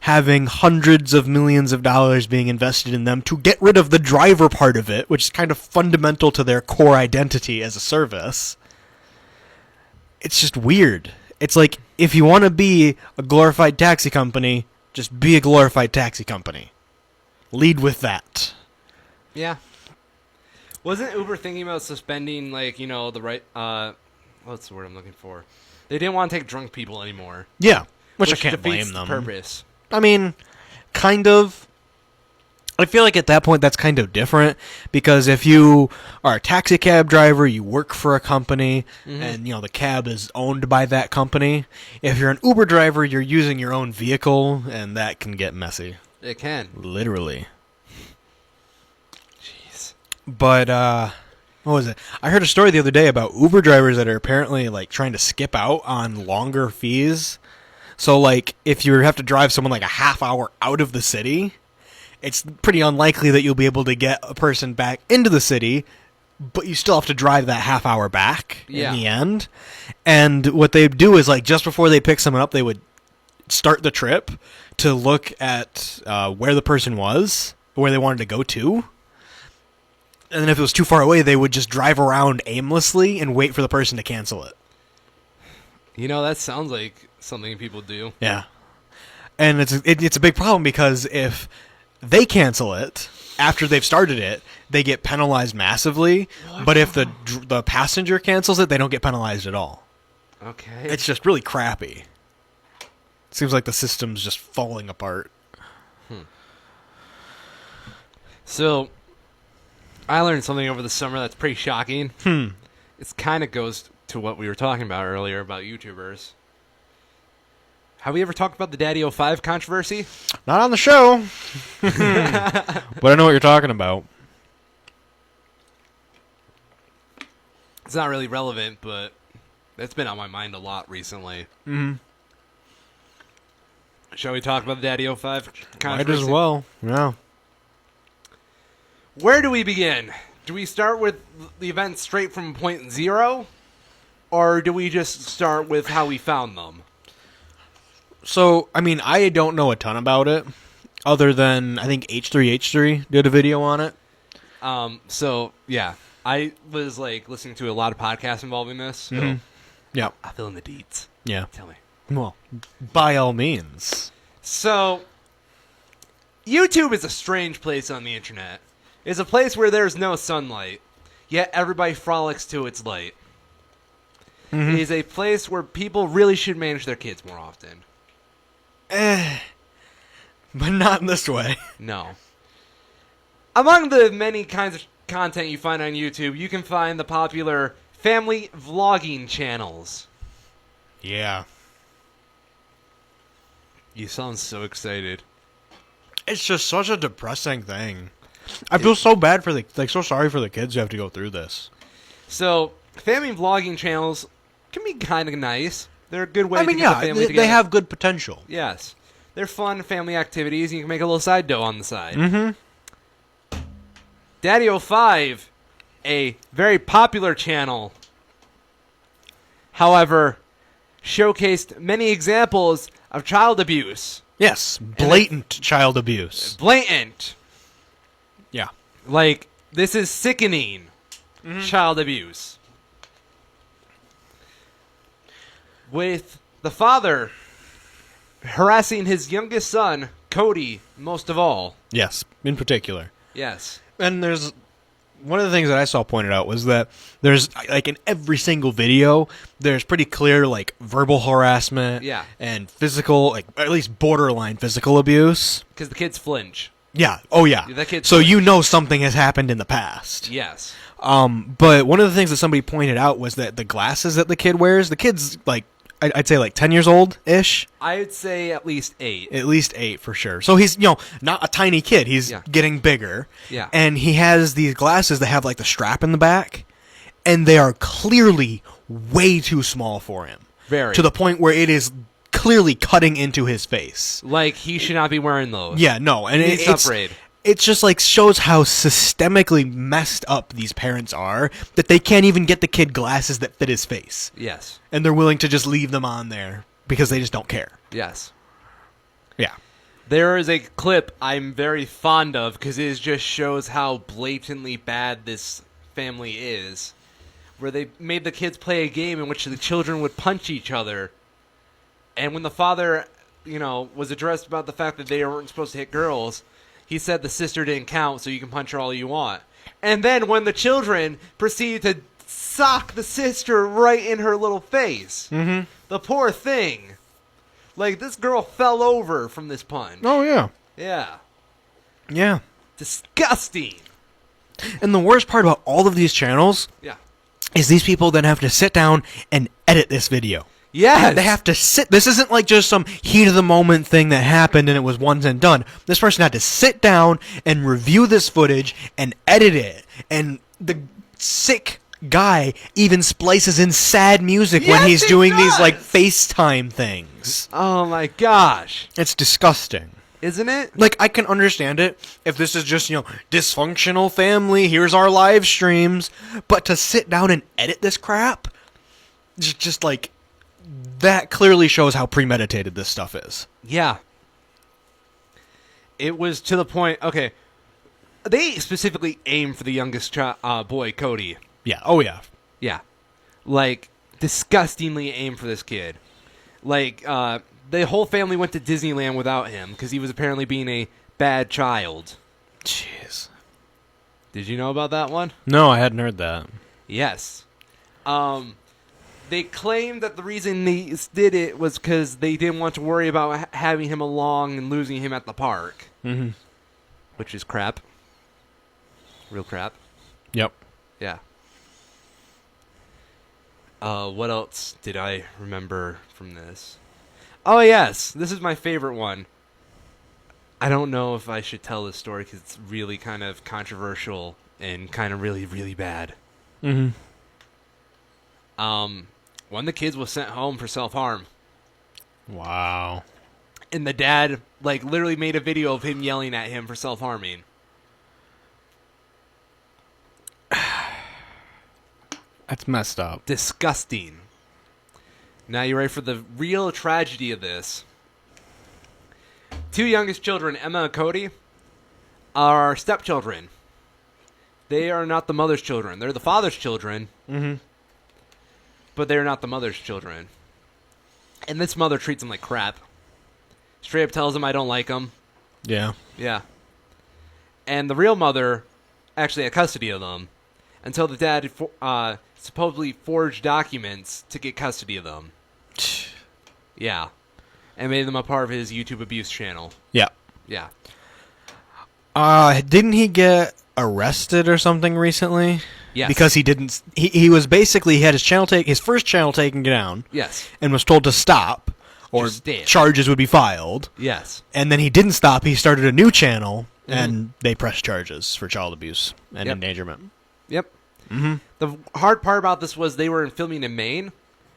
having hundreds of millions of dollars being invested in them to get rid of the driver part of it, which is kind of fundamental to their core identity as a service. It's just weird. It's like, if you want to be a glorified taxi company, just be a glorified taxi company. Lead with that. Yeah. Wasn't Uber thinking about suspending, like, the right, what's the word I'm looking for? They didn't want to take drunk people anymore. Yeah, which I can't blame them. The purpose. I mean, kind of. I feel like at that point that's kind of different, because if you are a taxi cab driver, you work for a company, and the cab is owned by that company. If you're an Uber driver, you're using your own vehicle, and that can get messy. It can. Literally. Jeez. But what was it? I heard a story the other day about Uber drivers that are apparently like trying to skip out on longer fees. So like if you have to drive someone like a half hour out of the city, it's pretty unlikely that you'll be able to get a person back into the city, but you still have to drive that half hour back in the end. And what they do is, like, just before they pick someone up, they would start the trip to look at where the person was, where they wanted to go to. And then if it was too far away, they would just drive around aimlessly and wait for the person to cancel it. You know, that sounds like something people do. Yeah. And it's a big problem because if they cancel it after they've started it, they get penalized massively. But if the passenger cancels it, they don't get penalized at all. Okay. It's just really crappy. Seems like the system's just falling apart. So, I learned something over the summer that's pretty shocking. It kind of goes to what we were talking about earlier about YouTubers. Have we ever talked about the Daddy 05 controversy? Not on the show. But I know what you're talking about. It's not really relevant, but it's been on my mind a lot recently. Shall we talk about the Daddy 05 controversy? Might as well. Yeah. Where do we begin? Do we start with the events straight from point zero? Or do we just start with how we found them? So, I mean, I don't know a ton about it, other than I think H3H3 did a video on it. So, yeah. I was, listening to a lot of podcasts involving this. So Yeah. I'll fill in the deets. Yeah. Tell me. Well, by all means. So, YouTube is a strange place on the internet. It's a place where there's no sunlight, yet everybody frolics to its light. It is a place where people really should manage their kids more often. But not in this way. No. Among the many kinds of content you find on YouTube, you can find the popular family vlogging channels. Yeah. You sound so excited. It's just such a depressing thing. I feel so bad for so sorry for the kids who have to go through this. So, family vlogging channels can be kind of nice. They're a good way to get the family together. They have good potential. Yes. They're fun family activities, and you can make a little side dough on the side. Daddy 05, a very popular channel, however, showcased many examples of child abuse. Yes, blatant child abuse. Blatant. Yeah. This is sickening child abuse. With the father harassing his youngest son, Cody, most of all. Yes, in particular. Yes. And there's one of the things that I saw pointed out was that there's in every single video, there's pretty clear verbal harassment and physical, at least borderline physical abuse. Because the kids flinch. Yeah. Oh, yeah. So flinch. you know something has happened in the past. Yes. But one of the things that somebody pointed out was that the glasses that the kid wears, the kid's I'd say 10 years old-ish. I would say at least 8. At least 8 for sure. So he's, not a tiny kid. He's getting bigger. Yeah. And he has these glasses that have the strap in the back, and they are clearly way too small for him. Very. To the point where it is clearly cutting into his face. He should not be wearing those. Yeah, no. And He's upgrade. It just shows how systemically messed up these parents are that they can't even get the kid glasses that fit his face. Yes. And they're willing to just leave them on there because they just don't care. Yes. Yeah. There is a clip I'm very fond of because it just shows how blatantly bad this family is, where they made the kids play a game in which the children would punch each other. And when the father, was addressed about the fact that they weren't supposed to hit girls, he said the sister didn't count, so you can punch her all you want. And then when the children proceeded to sock the sister right in her little face, the poor thing, this girl fell over from this punch. Oh, yeah. Yeah. Yeah. Disgusting. And the worst part about all of these channels is these people then have to sit down and edit this video. Yes. They have to sit. This isn't just some heat of the moment thing that happened and it was once and done. This person had to sit down and review this footage and edit it. And the sick guy even splices in sad music when he's doing these FaceTime things. Oh my gosh. It's disgusting. Isn't it? I can understand it if this is just, dysfunctional family, here's our live streams. But to sit down and edit this crap, just that clearly shows how premeditated this stuff is. Yeah. It was to the point, okay, they specifically aimed for the youngest boy, Cody. Yeah. Oh, yeah. Yeah. Like, disgustingly aimed for this kid. Like, the whole family went to Disneyland without him because he was apparently being a bad child. Jeez. Did you know about that one? No, I hadn't heard that. Yes. They claimed that the reason they did it was because they didn't want to worry about having him along and losing him at the park. Mm-hmm. Which is crap. Real crap. Yep. Yeah. What else did I remember from this? Oh, yes. This is my favorite one. I don't know if I should tell this story because it's really kind of controversial and kind of really, really bad. Mm-hmm. One of the kids was sent home for self-harm. Wow. And the dad, like, literally made a video of him yelling at him for self-harming. That's messed up. Disgusting. Now you ready for the real tragedy of this? Two youngest children, Emma and Cody, are stepchildren. They are not the mother's children. They're the father's children. Mm-hmm. But they're not the mother's children. And this mother treats them like crap. Straight up tells them I don't like them. Yeah. Yeah. And the real mother actually had custody of them until the dad supposedly forged documents to get custody of them. Yeah. And made them a part of his YouTube abuse channel. Yeah. Yeah. Didn't he get arrested or something recently? Yes. Because he didn't. He was basically, he had his first channel taken down. Yes. And was told to stop, or charges would be filed. Yes. And then he didn't stop. He started a new channel, and they pressed charges for child abuse and endangerment. Yep. Mm-hmm. The hard part about this was they were filming in Maine.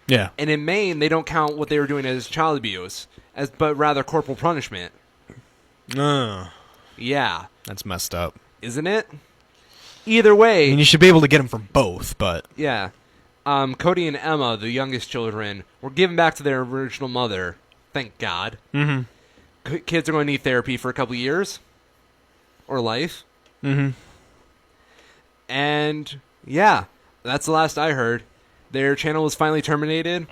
Yeah. And in Maine, they don't count what they were doing as child abuse, but rather corporal punishment. Yeah. That's messed up. Isn't it? Either way. I mean, you should be able to get them from both, but... Yeah. Cody and Emma, the youngest children, were given back to their original mother. Thank God. Mm-hmm. Kids are going to need therapy for a couple of years. Or life. Mm-hmm. And, yeah. That's the last I heard. Their channel was finally terminated.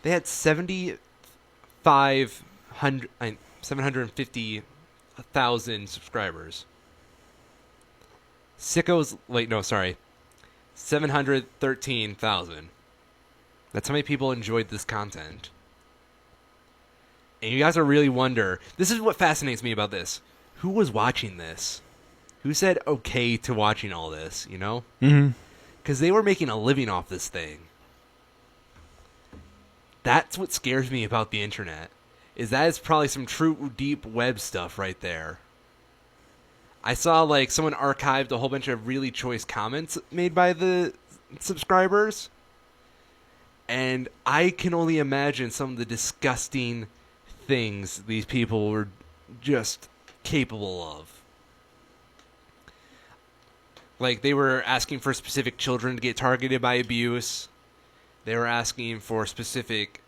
They had 750,000 subscribers. Sickos, wait, no, sorry. 713,000. That's how many people enjoyed this content. And you guys will really wonder, this is what fascinates me about this. Who was watching this? Who said okay to watching all this, you know? Mm-hmm. Because they were making a living off this thing. That's what scares me about the internet. Is that is probably some true deep web stuff right there. I saw like someone archived a whole bunch of really choice comments made by the subscribers. And I can only imagine some of the disgusting things these people were just capable of. Like, they were asking for specific children to get targeted by abuse. They were asking for specific,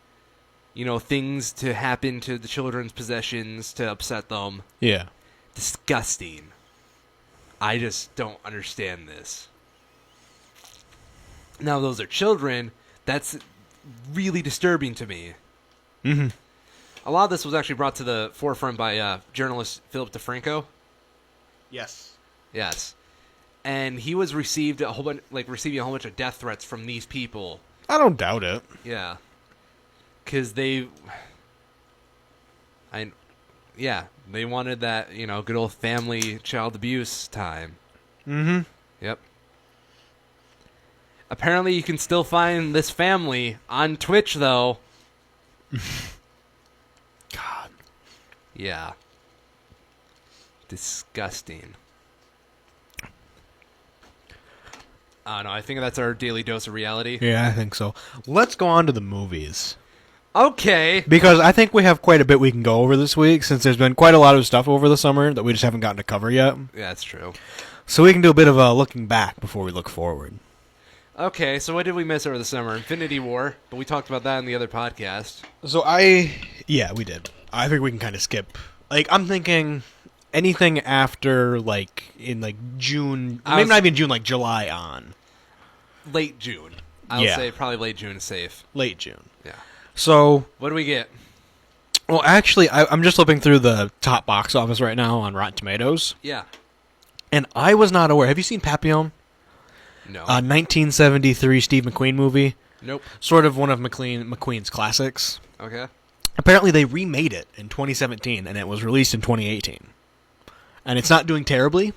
things to happen to the children's possessions to upset them. Yeah. Disgusting. I just don't understand this. Now, those are children. That's really disturbing to me. Mm-hmm. A lot of this was actually brought to the forefront by journalist Philip DeFranco. Yes. Yes. And he was receiving a whole bunch of death threats from these people. I don't doubt it. Yeah. Because they wanted that, good old family child abuse time. Mm-hmm. Yep. Apparently you can still find this family on Twitch, though. God. Yeah. Disgusting. I don't know. I think that's our daily dose of reality. Yeah, I think so. Let's go on to the movies. Okay. Because I think we have quite a bit we can go over this week, since there's been quite a lot of stuff over the summer that we just haven't gotten to cover yet. Yeah, that's true. So we can do a bit of a looking back before we look forward. Okay, so what did we miss over the summer? Infinity War, but we talked about that in the other podcast. So yeah, we did. I think we can kind of skip. Like, I'm thinking anything after, like, in, like, June, maybe not even June, like, July on. Late June. I would say probably late June is safe. Late June. Yeah. So... What do we get? Well, actually, I'm just flipping through the top box office right now on Rotten Tomatoes. Yeah. And I was not aware. Have you seen Papillon? No. 1973 Steve McQueen movie. Nope. Sort of one of McQueen's classics. Okay. Apparently, they remade it in 2017, and it was released in 2018. And it's not doing terribly.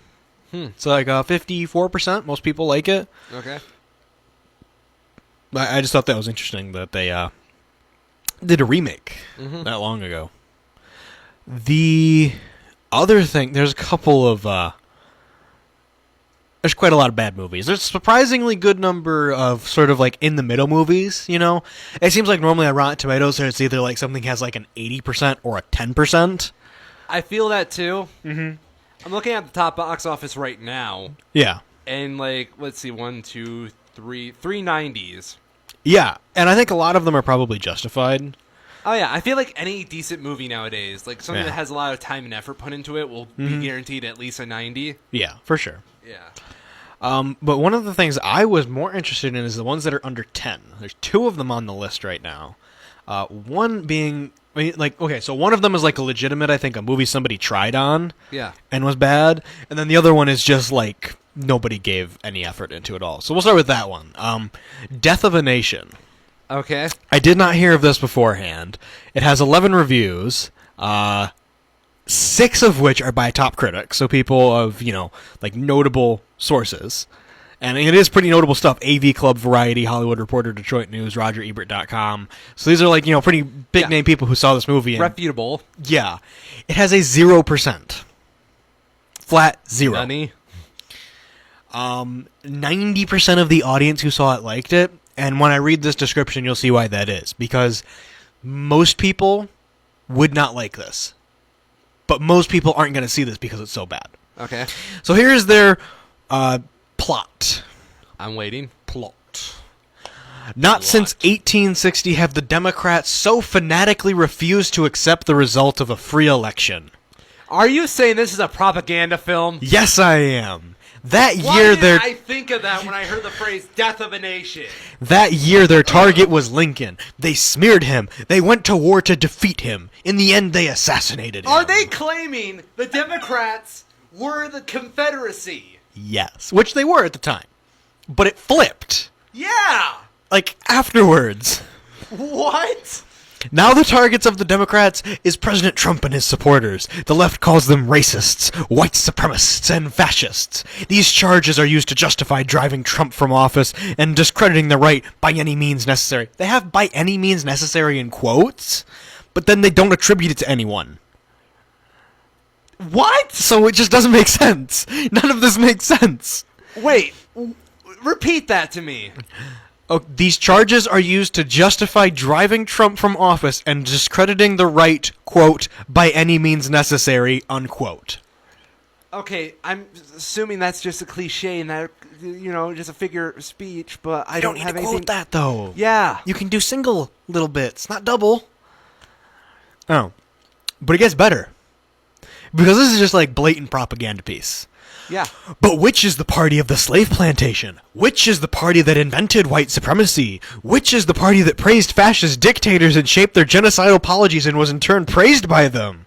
It's like 54%. Most people like it. Okay. I just thought that was interesting that they did a remake that long ago. The other thing, there's a couple of... there's quite a lot of bad movies. There's a surprisingly good number of sort of like in-the-middle movies, you know? It seems like normally on Rotten Tomatoes, it's either like something has like an 80% or a 10%. I feel that too. Mm-hmm. I'm looking at the top box office right now. Yeah. And like, let's see, 1, 2, 3 90s. Yeah, and I think a lot of them are probably justified. Oh yeah, I feel like any decent movie nowadays, like something that has a lot of time and effort put into it, will be guaranteed at least a 90. Yeah, for sure. Yeah. But one of the things I was more interested in is the ones that are under 10. There's 2 of them on the list right now. One being, so one of them is like a legitimate, I think, a movie somebody tried on. Yeah. And was bad. And then the other one is just like nobody gave any effort into it all. So we'll start with that one. Death of a Nation. Okay. I did not hear of this beforehand. It has 11 reviews, 6 of which are by top critics, so people of, like notable sources. And it is pretty notable stuff. AV Club, Variety, Hollywood Reporter, Detroit News, RogerEbert.com. So these are like, pretty big name people who saw this movie. And, reputable. Yeah. It has a 0%. Flat 0. None. 90% of the audience who saw it liked it. And when I read this description, you'll see why that is. Because most people would not like this. But most people aren't going to see this because it's so bad. Okay. So here's their plot. I'm waiting. Plot. Not since 1860 have the Democrats so fanatically refused to accept the result of a free election. Are you saying this is a propaganda film? Yes, I am. That Why year, did I think of that when I heard the phrase "Death of a Nation"? That year, their target was Lincoln. They smeared him. They went to war to defeat him. In the end, they assassinated him. Are they claiming the Democrats were the Confederacy? Yes, which they were at the time. But it flipped. Yeah! Like, afterwards. What? Now the targets of the Democrats is President Trump and his supporters. The left calls them racists, white supremacists, and fascists. These charges are used to justify driving Trump from office and discrediting the right by any means necessary. They have by any means necessary in quotes, but then they don't attribute it to anyone. What? So it just doesn't make sense. None of this makes sense. Wait, repeat that to me. Oh, these charges are used to justify driving Trump from office and discrediting the right, quote, by any means necessary, unquote. Okay, I'm assuming that's just a cliche and that, just a figure of speech, but I don't have anything... You don't need to quote that, though. Yeah. You can do single little bits, not double. Oh. But it gets better. Because this is just like blatant propaganda piece. Yeah. But which is the party of the slave plantation? Which is the party that invented white supremacy? Which is the party that praised fascist dictators and shaped their genocidal apologies and was in turn praised by them?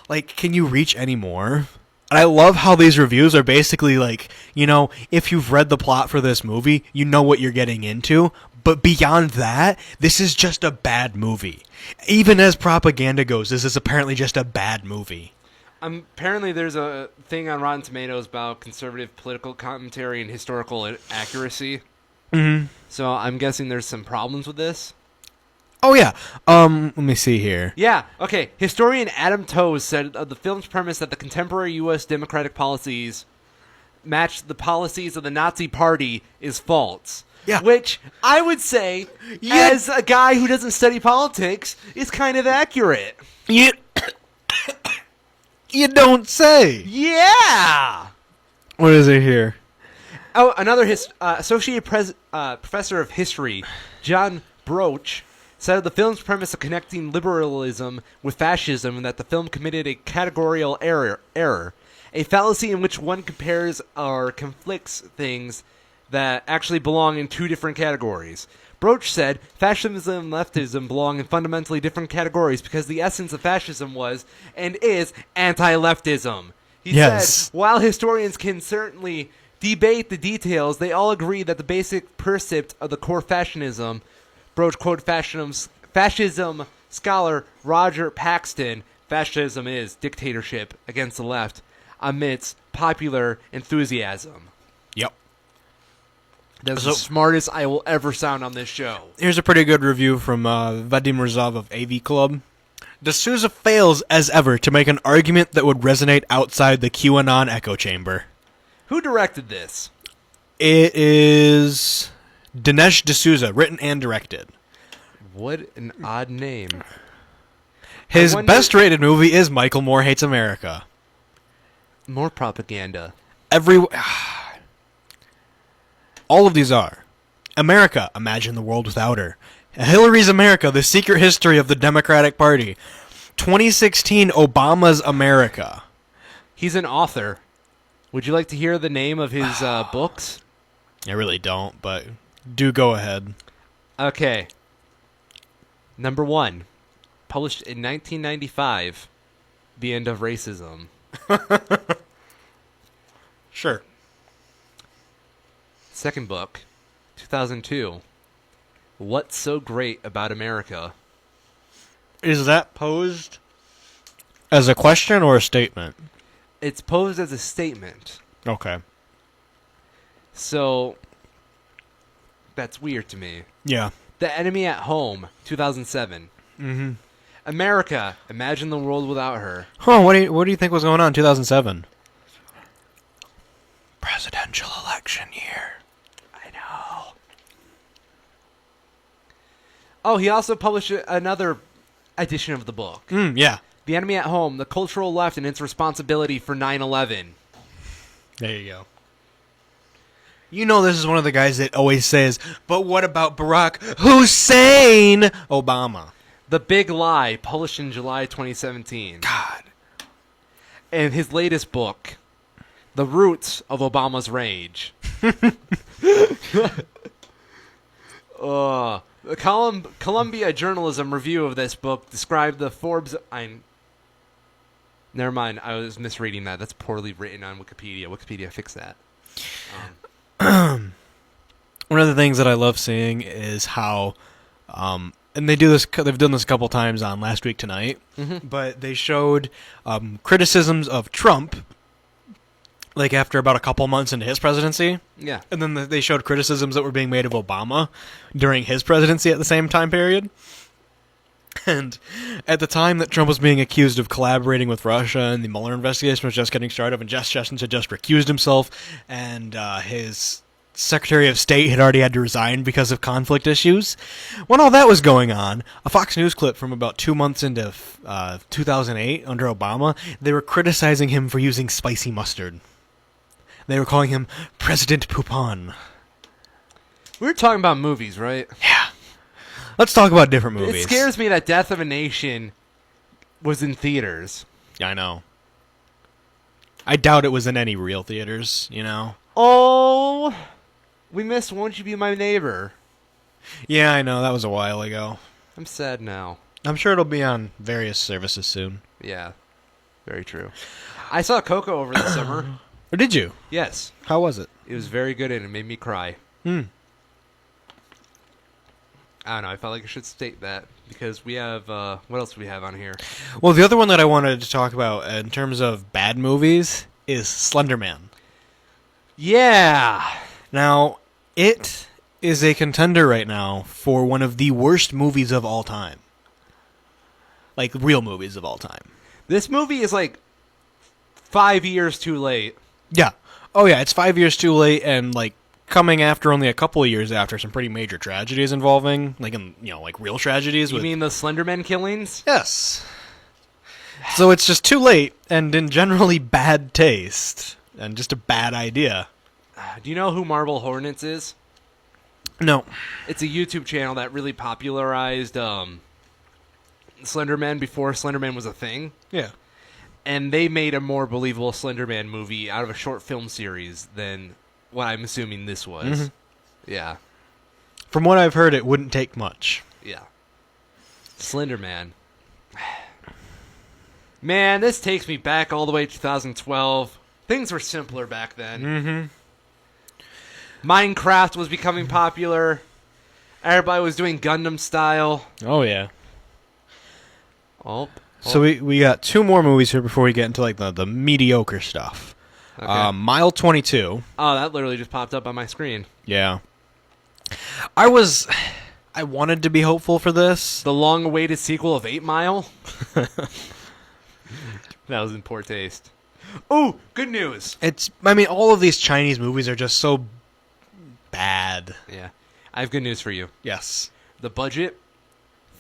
Like, can you reach any more? And I love how these reviews are basically like, if you've read the plot for this movie, you know what you're getting into. But beyond that, this is just a bad movie. Even as propaganda goes, this is apparently just a bad movie. Apparently there's a thing on Rotten Tomatoes about conservative political commentary and historical accuracy. Mm-hmm. So I'm guessing there's some problems with this. Oh, yeah. Let me see here. Yeah, okay. Historian Adam Toews said of the film's premise that the contemporary U.S. democratic policies match the policies of the Nazi Party is false. Yeah. Which I would say, as a guy who doesn't study politics, is kind of accurate. You don't say. Yeah! What is it here? Oh, another associate professor of history, John Broach, said of the film's premise of connecting liberalism with fascism and that the film committed a categorical error, a fallacy in which one compares or conflicts things that actually belong in two different categories. Broach said, fascism and leftism belong in fundamentally different categories because the essence of fascism was and is anti-leftism. He said, while historians can certainly debate the details, they all agree that the basic percept of the core fascism, Broach quote fascism scholar Roger Paxton, fascism is dictatorship against the left amidst popular enthusiasm. Yep. That's the smartest I will ever sound on this show. Here's a pretty good review from Vadim Razov of AV Club. D'Souza fails, as ever, to make an argument that would resonate outside the QAnon echo chamber. Who directed this? It is Dinesh D'Souza, written and directed. What an odd name. His best-rated movie is Michael Moore Hates America. More propaganda. All of these are. America, Imagine the World Without Her. Hillary's America, The Secret History of the Democratic Party. 2016, Obama's America. He's an author. Would you like to hear the name of his books? I really don't, but do go ahead. Okay. Number 1. Published in 1995. The End of Racism. Sure. Second book, 2002. What's So Great About America? Is that posed as a question or a statement? It's posed as a statement. Okay. So, that's weird to me. Yeah. The Enemy at Home, 2007. Mm-hmm. America, Imagine the World Without Her. Huh, what do you think was going on in 2007? Presidential election year. I know. Oh, he also published another edition of the book. Yeah. The Enemy at Home, The Cultural Left and Its Responsibility for 9/11. There you go. You know this is one of the guys that always says, but what about Barack Hussein Obama? The Big Lie, published in July 2017. God. And his latest book, The Roots of Obama's Rage. The Columbia Journalism review of this book described the Forbes... Never mind, I was misreading that. That's poorly written on Wikipedia. Wikipedia, fix that. One of the things that I love seeing is how... and they do this. They've done this a couple times on Last Week Tonight, but they showed criticisms of Trump, like after about a couple months into his presidency. Yeah, and then they showed criticisms that were being made of Obama during his presidency at the same time period. And at the time that Trump was being accused of collaborating with Russia, and the Mueller investigation was just getting started, and Jeff Sessions had just recused himself, and his Secretary of State had already had to resign because of conflict issues. When all that was going on, a Fox News clip from about 2 months into 2008 under Obama, they were criticizing him for using spicy mustard. They were calling him President Poupon. We were talking about movies, right? Yeah. Let's talk about different movies. It scares me that Death of a Nation was in theaters. Yeah, I know. I doubt it was in any real theaters, you know? Oh... We missed Won't You Be My Neighbor. Yeah, I know. That was a while ago. I'm sad now. I'm sure it'll be on various services soon. Yeah, very true. I saw Coco over the summer. Or did you? Yes. How was it? It was very good and it made me cry. I don't know. I felt like I should state that because we have... what else do we have on here? Well, the other one that I wanted to talk about in terms of bad movies is Slender Man. Yeah! Now... It is a contender right now for one of the worst movies of all time. Like, real movies of all time. This movie is like 5 years too late. Yeah. Oh, yeah, it's 5 years too late and, like, coming after only a couple of years after some pretty major tragedies involving, like, like real tragedies. You mean the Slenderman killings? Yes. So it's just too late and in generally bad taste and just a bad idea. Do you know who Marble Hornets is? No. It's a YouTube channel that really popularized Slender Man before Slender Man was a thing. Yeah. And they made a more believable Slender Man movie out of a short film series than what I'm assuming this was. Mm-hmm. Yeah. From what I've heard, it wouldn't take much. Yeah. Slender Man. Man, this takes me back all the way to 2012. Things were simpler back then. Mm-hmm. Minecraft was becoming popular. Everybody was doing Gundam style. Oh, yeah. Oh. So we got 2 more movies here before we get into like the mediocre stuff. Okay. Mile 22. Oh, that literally just popped up on my screen. Yeah. I wanted to be hopeful for this. The long-awaited sequel of 8 Mile. That was in poor taste. Ooh, good news. All of these Chinese movies are just so bad. Yeah. I have good news for you. Yes. The budget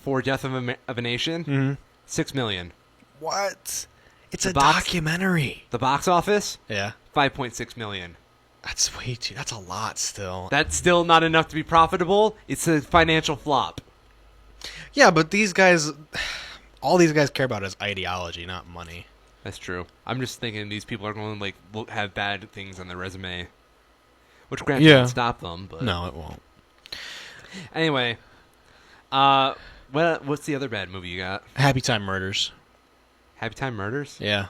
for Death of a Nation, $6 million. What? It's The a box- documentary. The box office, Yeah. $5.6 million. That's way too. That's a lot still. That's still not enough to be profitable. It's a financial flop. Yeah, but these guys, all these guys care about is ideology, not money. That's true. I'm just thinking these people are going to have bad things on their resume, which granted Yeah. won't stop them. But No, it won't. anyway, what's the other bad movie you got? Happy Time Murders. Happy Time Murders? Yeah.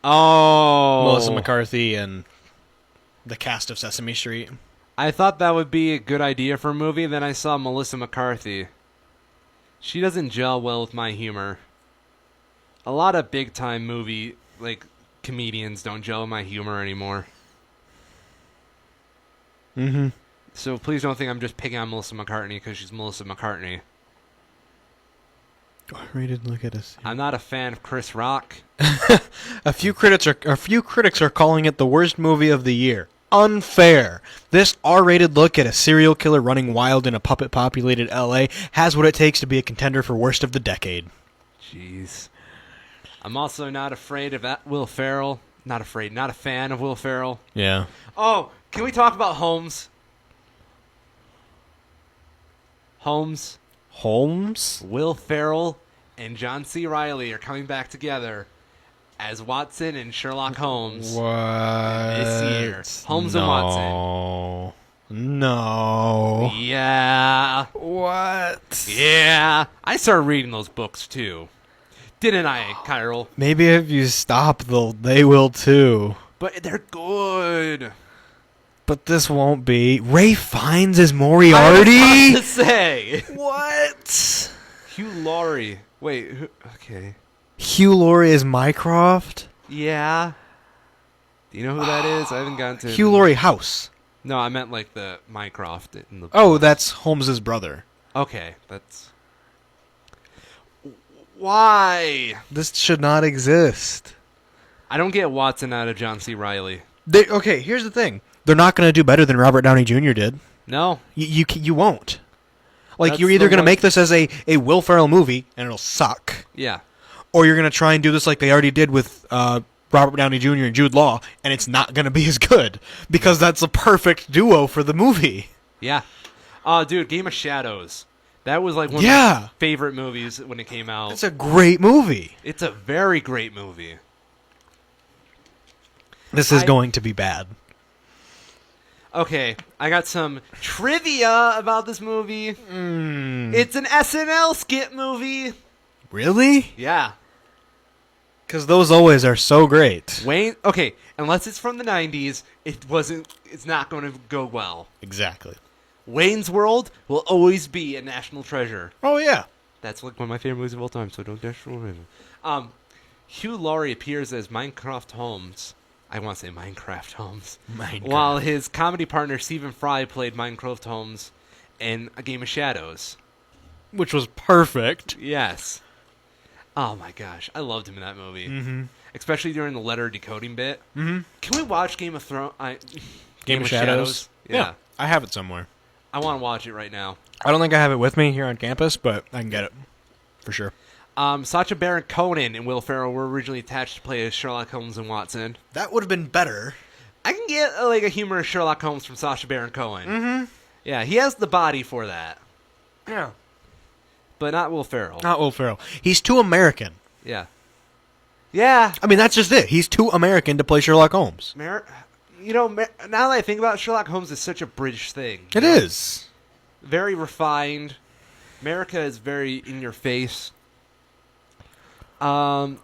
Oh, Melissa McCarthy and the cast of Sesame Street. I thought that would be a good idea for a movie. Then I saw Melissa McCarthy. She doesn't gel well with my humor. A lot of big time movie comedians don't gel with my humor anymore. Mm-hmm. So please don't think I'm just picking on Melissa McCartney because she's Melissa McCartney. Rated. Look at us. I'm not a fan of Chris Rock. A few critics are calling it the worst movie of the year. Unfair. This R-rated look at a serial killer running wild in a puppet-populated L.A. has what it takes to be a contender for worst of the decade. Jeez. I'm also not afraid of that Will Ferrell. Not a fan of Will Ferrell. Yeah. Oh, can we talk about Holmes? Holmes, Will Ferrell, and John C. Reilly are coming back together as Watson and Sherlock Holmes What? this year. Holmes and Watson. No. Yeah. What? Yeah. I started reading those books too. Didn't I, Kyril? Maybe if you stop, they will too. But they're good. But this won't be. Ray Fiennes is I was Moriarty? about to say. What? Hugh Laurie. Wait, okay. Hugh Laurie is Mycroft? Yeah. Do you know who that is? I haven't gotten to... Hugh Laurie House. No, I meant the Mycroft in the... Oh, that's Holmes's brother. Okay, that's... Why? This should not exist. I don't get Watson out of John C. Reilly. Okay, here's the thing. They're not going to do better than Robert Downey Jr. did. No. You won't. That's you're either the going to one- make this as a Will Ferrell movie, and it'll suck. Yeah. Or you're going to try and do this like they already did with Robert Downey Jr. and Jude Law, and it's not going to be as good. Because that's a perfect duo for the movie. Yeah. Oh, dude, Game of Shadows. That was one of Yeah. my favorite movies when it came out. It's a great movie. It's a very great movie. This is going to be bad. Okay, I got some trivia about this movie. It's an SNL skit movie. Really? Yeah. Because those always are so great. Wayne, okay, unless it's from the 90s, it's not going to go well. Exactly. Wayne's World will always be a national treasure. Oh, yeah. That's one of my favorite movies of all time, so don't destroy it. Hugh Laurie appears as Minecraft Holmes. I want to say Minecraft Holmes. While his comedy partner Stephen Fry played Minecraft Holmes in A Game of Shadows. Which was perfect. Yes. Oh my gosh, I loved him in that movie. Especially during the letter decoding bit. Can we watch Game of Thrones? Game of Shadows? Yeah. I have it somewhere. I want to watch it right now. I don't think I have it with me here on campus, but I can get it. For sure. Sacha Baron Cohen and Will Ferrell were originally attached to play as Sherlock Holmes and Watson. That would have been better. I can get like a humorous Sherlock Holmes from Sacha Baron Cohen. Mm-hmm. Yeah, he has the body for that. Yeah. But not Will Ferrell. Not Will Ferrell. He's too American. Yeah. Yeah. I mean, that's just it. He's too American to play Sherlock Holmes. Now that I think about it, Sherlock Holmes is such a British thing. It is. Very refined. America is very in your face. What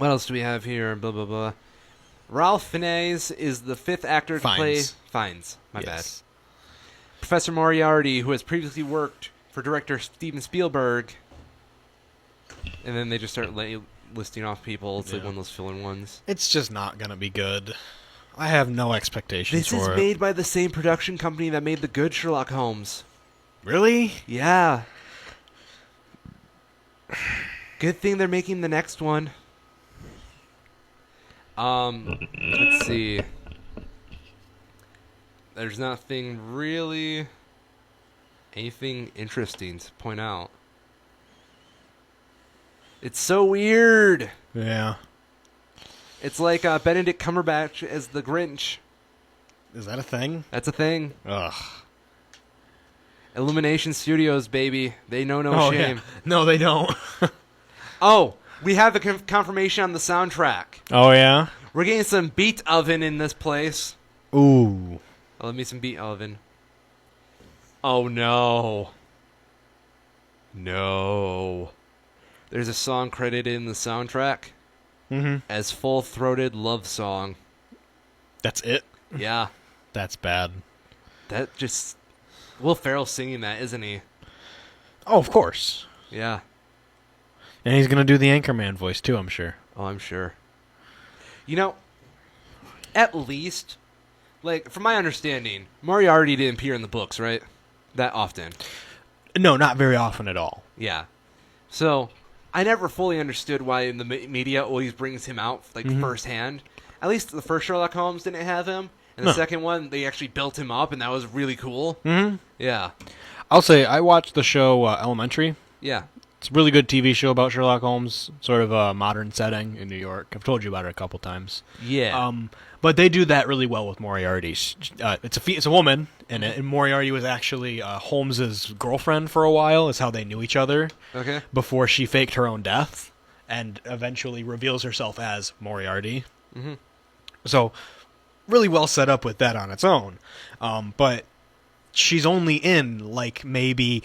else do we have here? Blah, blah, blah. Ralph Fiennes is the 5th actor to play... Fiennes. My bad. Professor Moriarty, who has previously worked for director Steven Spielberg. And then they just start listing off people. It's like one of those fill-in ones. It's just not going to be good. I have no expectations for it. This is made by the same production company that made the good Sherlock Holmes. Really? Yeah. Good thing they're making the next one. Let's see. There's nothing really... anything interesting to point out. It's so weird. Yeah. It's like Benedict Cumberbatch as the Grinch. Is that a thing? That's a thing. Ugh. Illumination Studios, baby. They know no shame. Yeah. No, they don't. Oh, we have the confirmation on the soundtrack. Oh, yeah? We're getting some Beethoven in this place. Ooh. Oh, let me some Beethoven. Oh, no. No. There's a song credited in the soundtrack as Full-Throated Love Song. That's it? Yeah. That's bad. That just... Will Ferrell's singing that, isn't he? Oh, of course. Yeah. And he's going to do the Anchorman voice, too, I'm sure. Oh, I'm sure. You know, at least, like, from my understanding, Moriarty didn't appear in the books, right? That often. No, not very often at all. Yeah. So, I never fully understood why the media always brings him out, like, firsthand. At least the first Sherlock Holmes didn't have him. And the second one, they actually built him up, and that was really cool. Mm-hmm. Yeah. I'll say, I watched the show Elementary. Yeah. It's a really good TV show about Sherlock Holmes, sort of a modern setting in New York. I've told you about it a couple times. Yeah. But they do that really well with Moriarty. It's a woman, and Moriarty was actually Holmes's girlfriend for a while, is how they knew each other. Okay. Before she faked her own death, and eventually reveals herself as Moriarty. Mm-hmm. So, really well set up with that on its own. But she's only in, like, maybe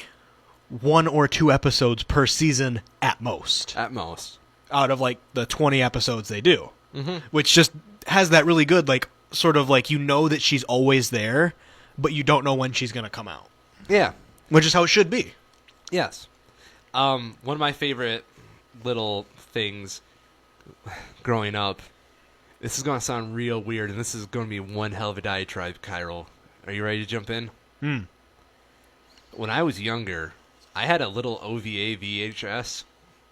1 or 2 episodes per season at most. At most. Out of, like, the 20 episodes they do. Mm-hmm. Which just has that really good, like, sort of, like, you know that she's always there, but you don't know when she's going to come out. Yeah. Which is how it should be. Yes. One of my favorite little things growing up, this is going to sound real weird, and this is going to be one hell of a diatribe, Kyril. Are you ready to jump in? When I was younger, I had a little OVA VHS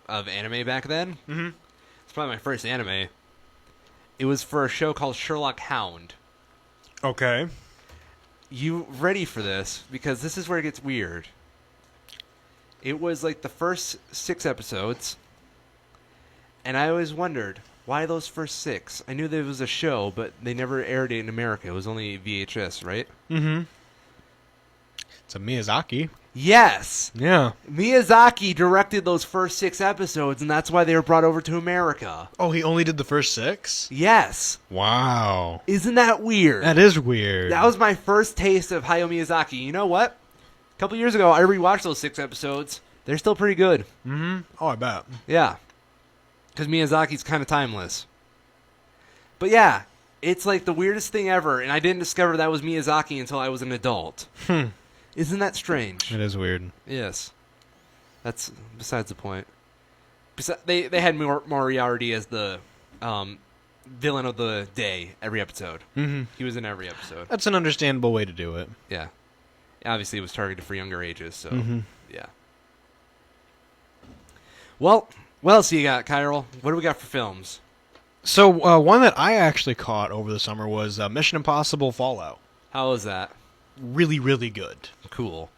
of anime back then. Mm-hmm. It's probably my first anime. It was for a show called Sherlock Hound. Okay. You ready for this? Because this is where it gets weird. It was like the first 6 episodes, and I always wondered, why those first 6? I knew there was a show, but they never aired it in America. It was only VHS, right? Mm-hmm. It's a Miyazaki. Yes! Yeah. Miyazaki directed those first 6 episodes, and that's why they were brought over to America. Oh, he only did the first 6? Yes. Wow. Isn't that weird? That is weird. That was my first taste of Hayao Miyazaki. You know what? A couple years ago, I rewatched those 6 episodes. They're still pretty good. Mm-hmm. Oh, I bet. Yeah. Because Miyazaki's kind of timeless. But yeah, it's like the weirdest thing ever, and I didn't discover that was Miyazaki until I was an adult. Isn't that strange? It is weird. Yes. That's besides the point. They had Moriarty as the villain of the day every episode. Mm-hmm. He was in every episode. That's an understandable way to do it. Yeah. Obviously, it was targeted for younger ages, so yeah. Well, what else do you got, Kyril? What do we got for films? So, one that I actually caught over the summer was Mission Impossible Fallout. How was that? Really, really good. Cool.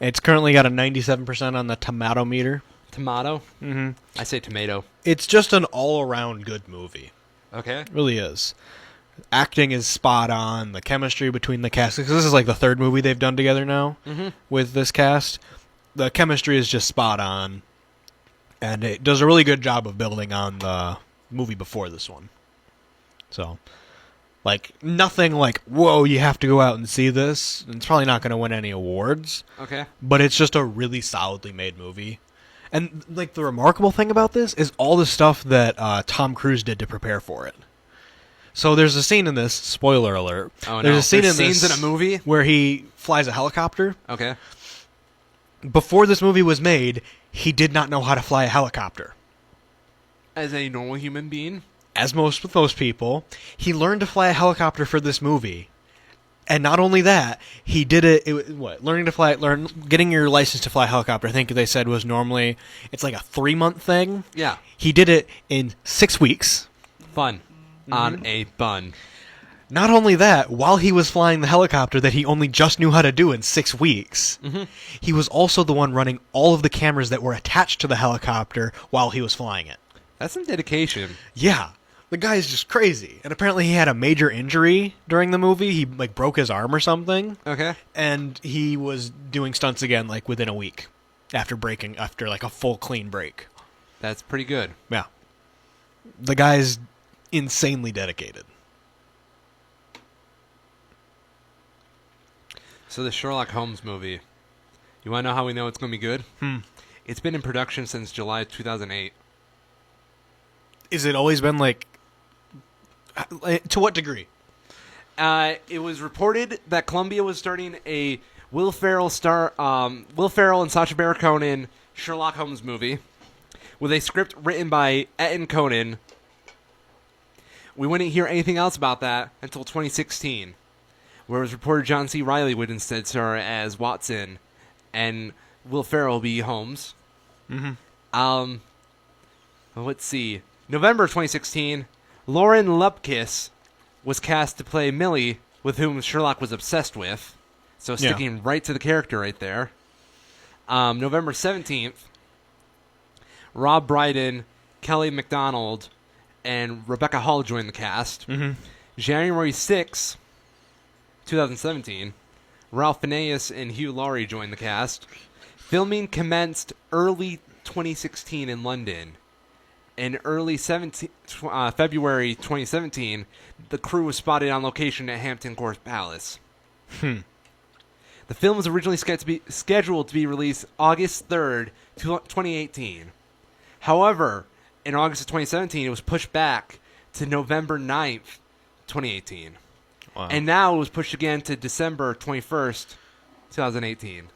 It's currently got a 97% on the tomato meter. Tomato? Mm-hmm. I say tomato. It's just an all-around good movie. Okay. It really is. Acting is spot on. The chemistry between the cast, because this is like the third movie they've done together now with this cast. The chemistry is just spot on, and it does a really good job of building on the movie before this one. So, like, nothing like, whoa, you have to go out and see this. It's probably not going to win any awards. Okay. But it's just a really solidly made movie. And, like, the remarkable thing about this is all the stuff that Tom Cruise did to prepare for it. So there's a scene in this, spoiler alert. Oh, no. There's a scene scenes in a movie? where he flies a helicopter. Okay. Before this movie was made, he did not know how to fly a helicopter. As a normal human being? As most people, he learned to fly a helicopter for this movie. And not only that, he did getting your license to fly a helicopter, I think they said was normally, it's like a 3-month thing. Yeah. He did it in 6 weeks. Fun. On a bun. Not only that, while he was flying the helicopter that he only just knew how to do in 6 weeks, he was also the one running all of the cameras that were attached to the helicopter while he was flying it. That's some dedication. Yeah. The guy is just crazy. And apparently he had a major injury during the movie. He, like, broke his arm or something. Okay. And he was doing stunts again, like, within a week after like, a full clean break. That's pretty good. Yeah. The guy's insanely dedicated. So the Sherlock Holmes movie, you want to know how we know it's going to be good? It's been in production since July 2008. Is it always been, like, to what degree? It was reported that Columbia was starting a Will Ferrell and Sacha Baron Cohen Sherlock Holmes movie with a script written by Etten Conan. We wouldn't hear anything else about that until 2016, where it was reported John C. Reilly would instead star as Watson and Will Ferrell be Holmes. Let's see. November 2016, Lauren Lupkis was cast to play Millie, with whom Sherlock was obsessed with. So sticking right to the character right there. November 17th, Rob Brydon, Kelly MacDonald, and Rebecca Hall joined the cast. January 6th, 2017, Ralph Fiennes and Hugh Laurie joined the cast. Filming commenced early 2016 in London. In early February 2017, the crew was spotted on location at Hampton Court Palace. The film was originally scheduled to be released August 3rd, 2018. However, in August of 2017, it was pushed back to November 9th, 2018. Wow. And now it was pushed again to December 21st, 2018.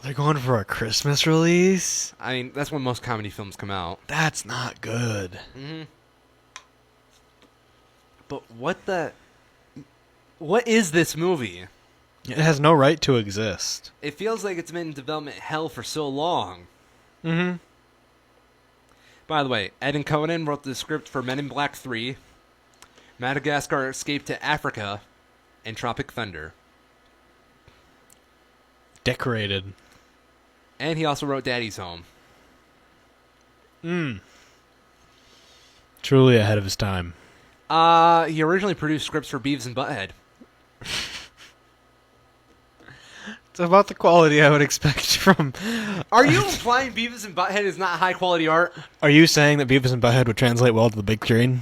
They're going for a Christmas release? I mean, that's when most comedy films come out. That's not good. But what is this movie? It has no right to exist. It feels like it's been in development hell for so long. By the way, Etten Conan wrote the script for Men in Black 3, Madagascar Escape to Africa, and Tropic Thunder. Decorated. And he also wrote Daddy's Home. Truly ahead of his time. He originally produced scripts for Beavis and Butthead. It's about the quality I would expect from... Are you implying Beavis and Butthead is not high quality art? Are you saying that Beavis and Butthead would translate well to the big screen?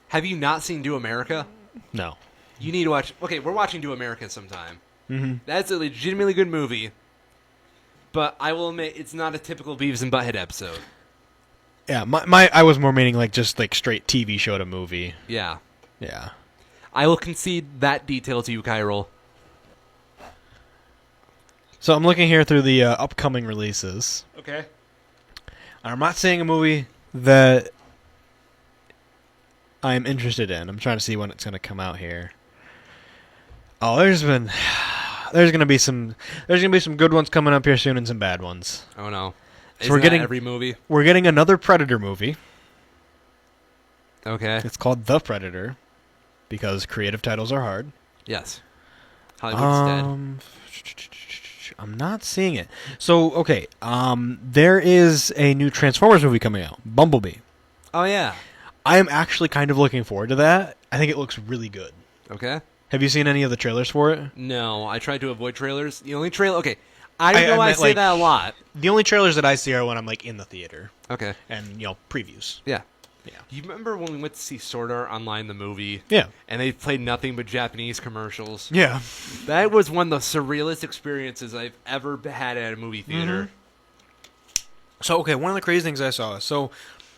Have you not seen Do America? No. You need to watch... Okay, we're watching Do America sometime. That's a legitimately good movie. But I will admit, it's not a typical Beavis and Butthead episode. Yeah, I was more meaning like just like straight TV show to movie. Yeah. Yeah. I will concede that detail to you, Kyril. So I'm looking here through the upcoming releases. Okay. I'm not seeing a movie that I'm interested in. I'm trying to see when it's going to come out here. Oh, there's going to be some good ones coming up here soon and some bad ones. Oh no. So we're getting every movie. We're getting another Predator movie. Okay. It's called The Predator because creative titles are hard. Yes. Hollywood's dead. I'm not seeing it. So, okay, there is a new Transformers movie coming out, Bumblebee. Oh, yeah. I am actually kind of looking forward to that. I think it looks really good. Okay. Have you seen any of the trailers for it? No, I tried to avoid trailers. The only trailer... Okay, I know I say that a lot. The only trailers that I see are when I'm like in the theater. Okay. And, previews. Yeah. Yeah. Do you remember when we went to see Sword Art Online, the movie? Yeah. And they played nothing but Japanese commercials? Yeah. That was one of the surrealist experiences I've ever had at a movie theater. So, okay, one of the crazy things I saw,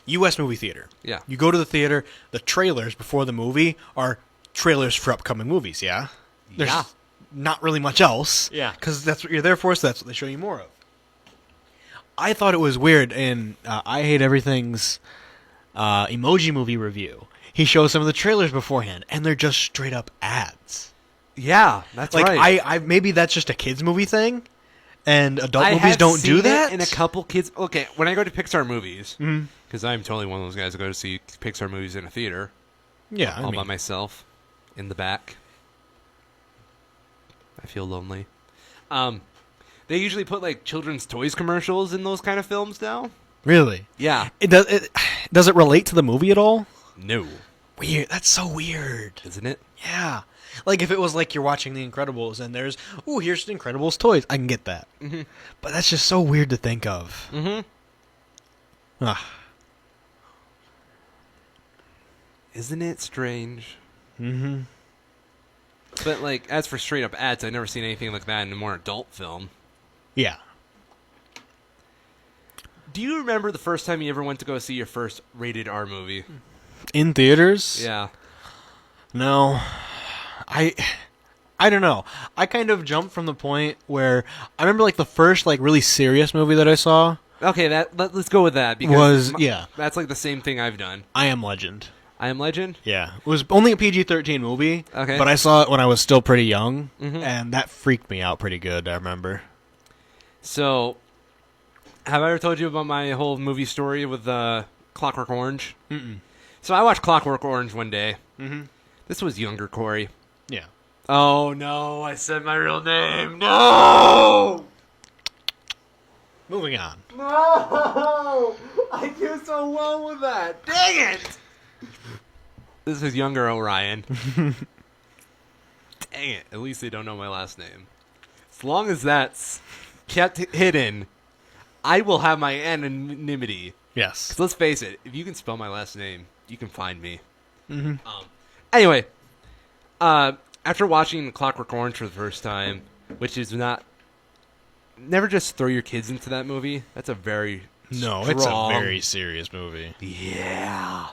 U.S. movie theater. Yeah. You go to the theater, the trailers before the movie are trailers for upcoming movies, yeah? There's not really much else. Yeah. Because that's what you're there for, so that's what they show you more of. I thought it was weird, and I Hate Everything's Emoji Movie review. He shows some of the trailers beforehand, and they're just straight up ads. Yeah, that's right. I maybe that's just a kids movie thing, and adult movies don't do that. In a couple kids, okay. When I go to Pixar movies, because I'm totally one of those guys that go to see Pixar movies in a theater. Yeah, all by myself, in the back. I feel lonely. They usually put like children's toys commercials in those kind of films now. Really? Yeah. Does it relate to the movie at all? No. Weird. That's so weird, isn't it? Yeah. Like if it was like you're watching The Incredibles and there's, here's The Incredibles toys. I can get that. Mm-hmm. But that's just so weird to think of. Mm-hmm. Ah. Isn't it strange? Mm-hmm. But like, as for straight up ads, I've never seen anything like that in a more adult film. Yeah. Do you remember the first time you ever went to go see your first rated R movie? In theaters? Yeah. No. I don't know. I kind of jumped from the point where I remember like the first like really serious movie that I saw. Okay, let's go with that because that's like the same thing I've done. I Am Legend. I Am Legend? Yeah. It was only a PG-13 movie. Okay. But I saw it when I was still pretty young, and that freaked me out pretty good, I remember. So, have I ever told you about my whole movie story with Clockwork Orange? Mm-mm. So I watched Clockwork Orange one day. Mm-hmm. This was younger Corey. Yeah. Oh, no. I said my real name. No! Moving on. No! I do so well with that. Dang it! This is younger Orion. Dang it. At least they don't know my last name. As long as that's kept hidden, I will have my anonymity. Yes. 'Cause let's face it, if you can spell my last name, you can find me. Mm-hmm. Anyway, after watching Clockwork Orange for the first time, which is never just throw your kids into that movie. That's a very strong, it's a very serious movie. Yeah.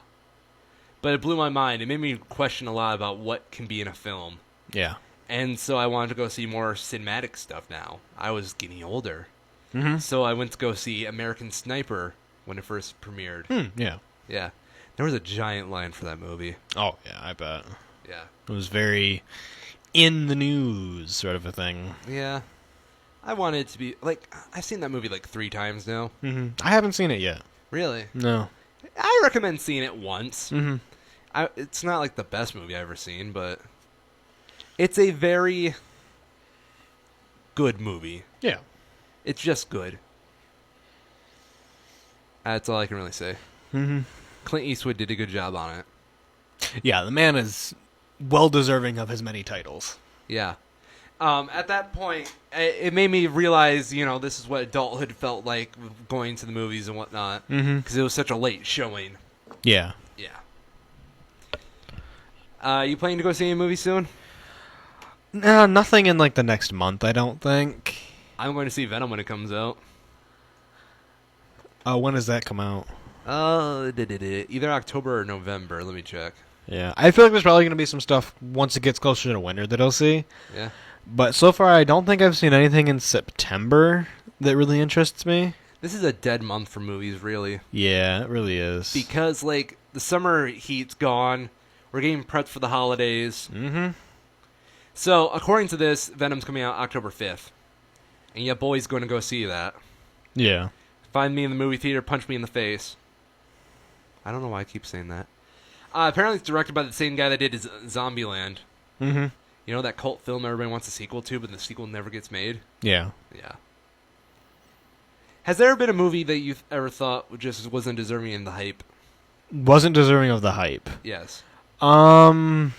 But it blew my mind. It made me question a lot about what can be in a film. Yeah. And so I wanted to go see more cinematic stuff now. I was getting older. Mm-hmm. So I went to go see American Sniper when it first premiered. Yeah. Yeah. There was a giant line for that movie. Oh, yeah, I bet. Yeah. It was very in the news sort of a thing. Yeah. I wanted it to be, like, I've seen that movie like 3 times now. Mm-hmm. I haven't seen it yet. Really? No. I recommend seeing it once. Mm-hmm. It's not like the best movie I've ever seen, but it's a very good movie. Yeah. It's just good. That's all I can really say. Mm-hmm. Clint Eastwood did a good job on it. Yeah, the man is well deserving of his many titles. Yeah. At that point, it made me realize, this is what adulthood felt like going to the movies and whatnot. Because it was such a late showing. Yeah. Yeah. You planning to go see a movie soon? No, nothing in like the next month, I don't think. I'm going to see Venom when it comes out. When does that come out? Either October or November. Let me check. Yeah, I feel like there's probably going to be some stuff once it gets closer to winter that I'll see. Yeah. But so far, I don't think I've seen anything in September that really interests me. This is a dead month for movies, really. Yeah, it really is. Because, like, the summer heat's gone. We're getting prepped for the holidays. Mm-hmm. So, according to this, Venom's coming out October 5th. And your boy's going to go see that. Yeah. Find me in the movie theater, punch me in the face. I don't know why I keep saying that. Apparently it's directed by the same guy that did Zombieland. Mm-hmm. You know that cult film everybody wants a sequel to, but the sequel never gets made? Yeah. Yeah. Has there ever been a movie that you've ever thought just wasn't deserving in the hype? wasn't deserving of the hype. Yes. I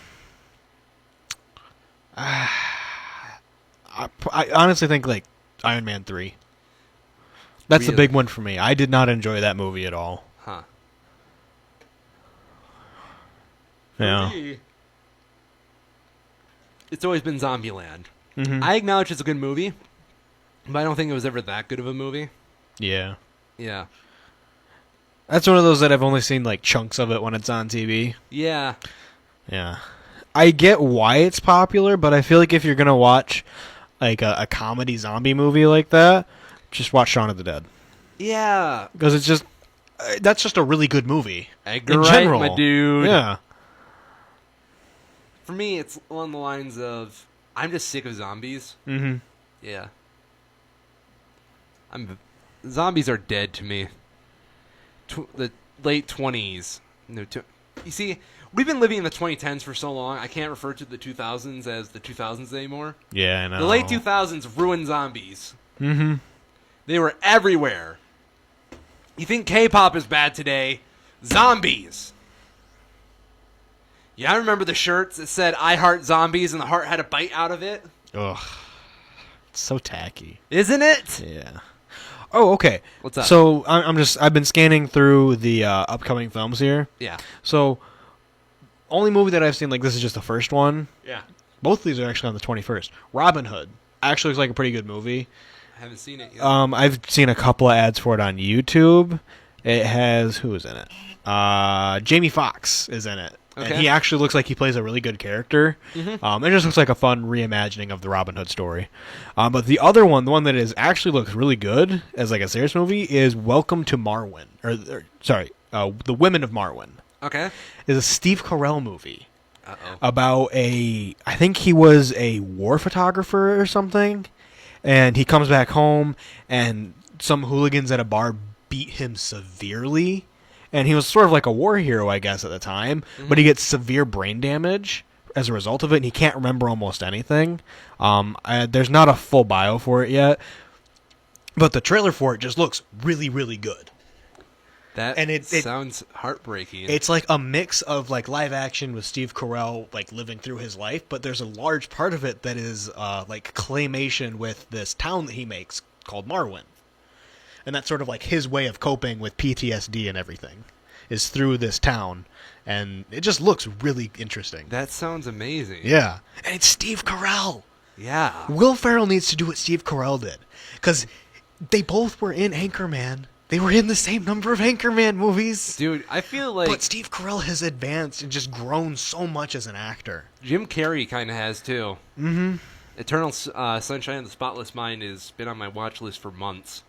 honestly think like Iron Man 3. That's the big one for me. I did not enjoy that movie at all. Huh. Yeah. For me, it's always been Zombieland. Mm-hmm. I acknowledge it's a good movie, but I don't think it was ever that good of a movie. Yeah. Yeah. That's one of those that I've only seen like chunks of it when it's on TV. Yeah. Yeah. I get why it's popular, but I feel like if you're going to watch like a comedy zombie movie like that, just watch Shaun of the Dead. Yeah. Because it's just that's just a really good movie. Edgar in Wright, general. my dude. Yeah. For me, it's along the lines of I'm just sick of zombies. Mm-hmm. Yeah. Zombies are dead to me. The late 20s. No, you see, we've been living in the 2010s for so long, I can't refer to the 2000s as the 2000s anymore. Yeah, I know. The late 2000s ruined zombies. Mm-hmm. They were everywhere. You think K-pop is bad today? Zombies. Yeah, I remember the shirts that said "I heart zombies" and the heart had a bite out of it. Ugh. It's so tacky. Isn't it? Yeah. Oh, okay. What's up? So I've been scanning through the upcoming films here. Yeah. So only movie that I've seen like this is just the first one. Yeah. Both of these are actually on the 21st. Robin Hood actually looks like a pretty good movie. I haven't seen it yet. I've seen a couple of ads for it on YouTube. It has who is in it? Jamie Foxx is in it. Okay. And he actually looks like he plays a really good character. Mm-hmm. It just looks like a fun reimagining of the Robin Hood story. But the other one, the one that is actually looks really good as like a serious movie, is Welcome to Marwen. The Women of Marwen. Okay. Is a Steve Carell movie. Uh-oh. About I think he was a war photographer or something, and he comes back home, and some hooligans at a bar beat him severely. And he was sort of like a war hero, I guess, at the time. Mm-hmm. But he gets severe brain damage as a result of it, and he can't remember almost anything. There's not a full bio for it yet. But the trailer for it just looks really, really good. It sounds heartbreaking. It's like a mix of like live action with Steve Carell like living through his life, but there's a large part of it that is like claymation with this town that he makes called Marwen. And that's sort of like his way of coping with PTSD and everything, is through this town. And it just looks really interesting. That sounds amazing. Yeah. And it's Steve Carell. Yeah. Will Ferrell needs to do what Steve Carell did. Because they both were in Anchorman. They were in the same number of Anchorman movies. Dude, I feel like... But Steve Carell has advanced and just grown so much as an actor. Jim Carrey kind of has, too. Mm-hmm. Eternal Sunshine of the Spotless Mind has been on my watch list for months.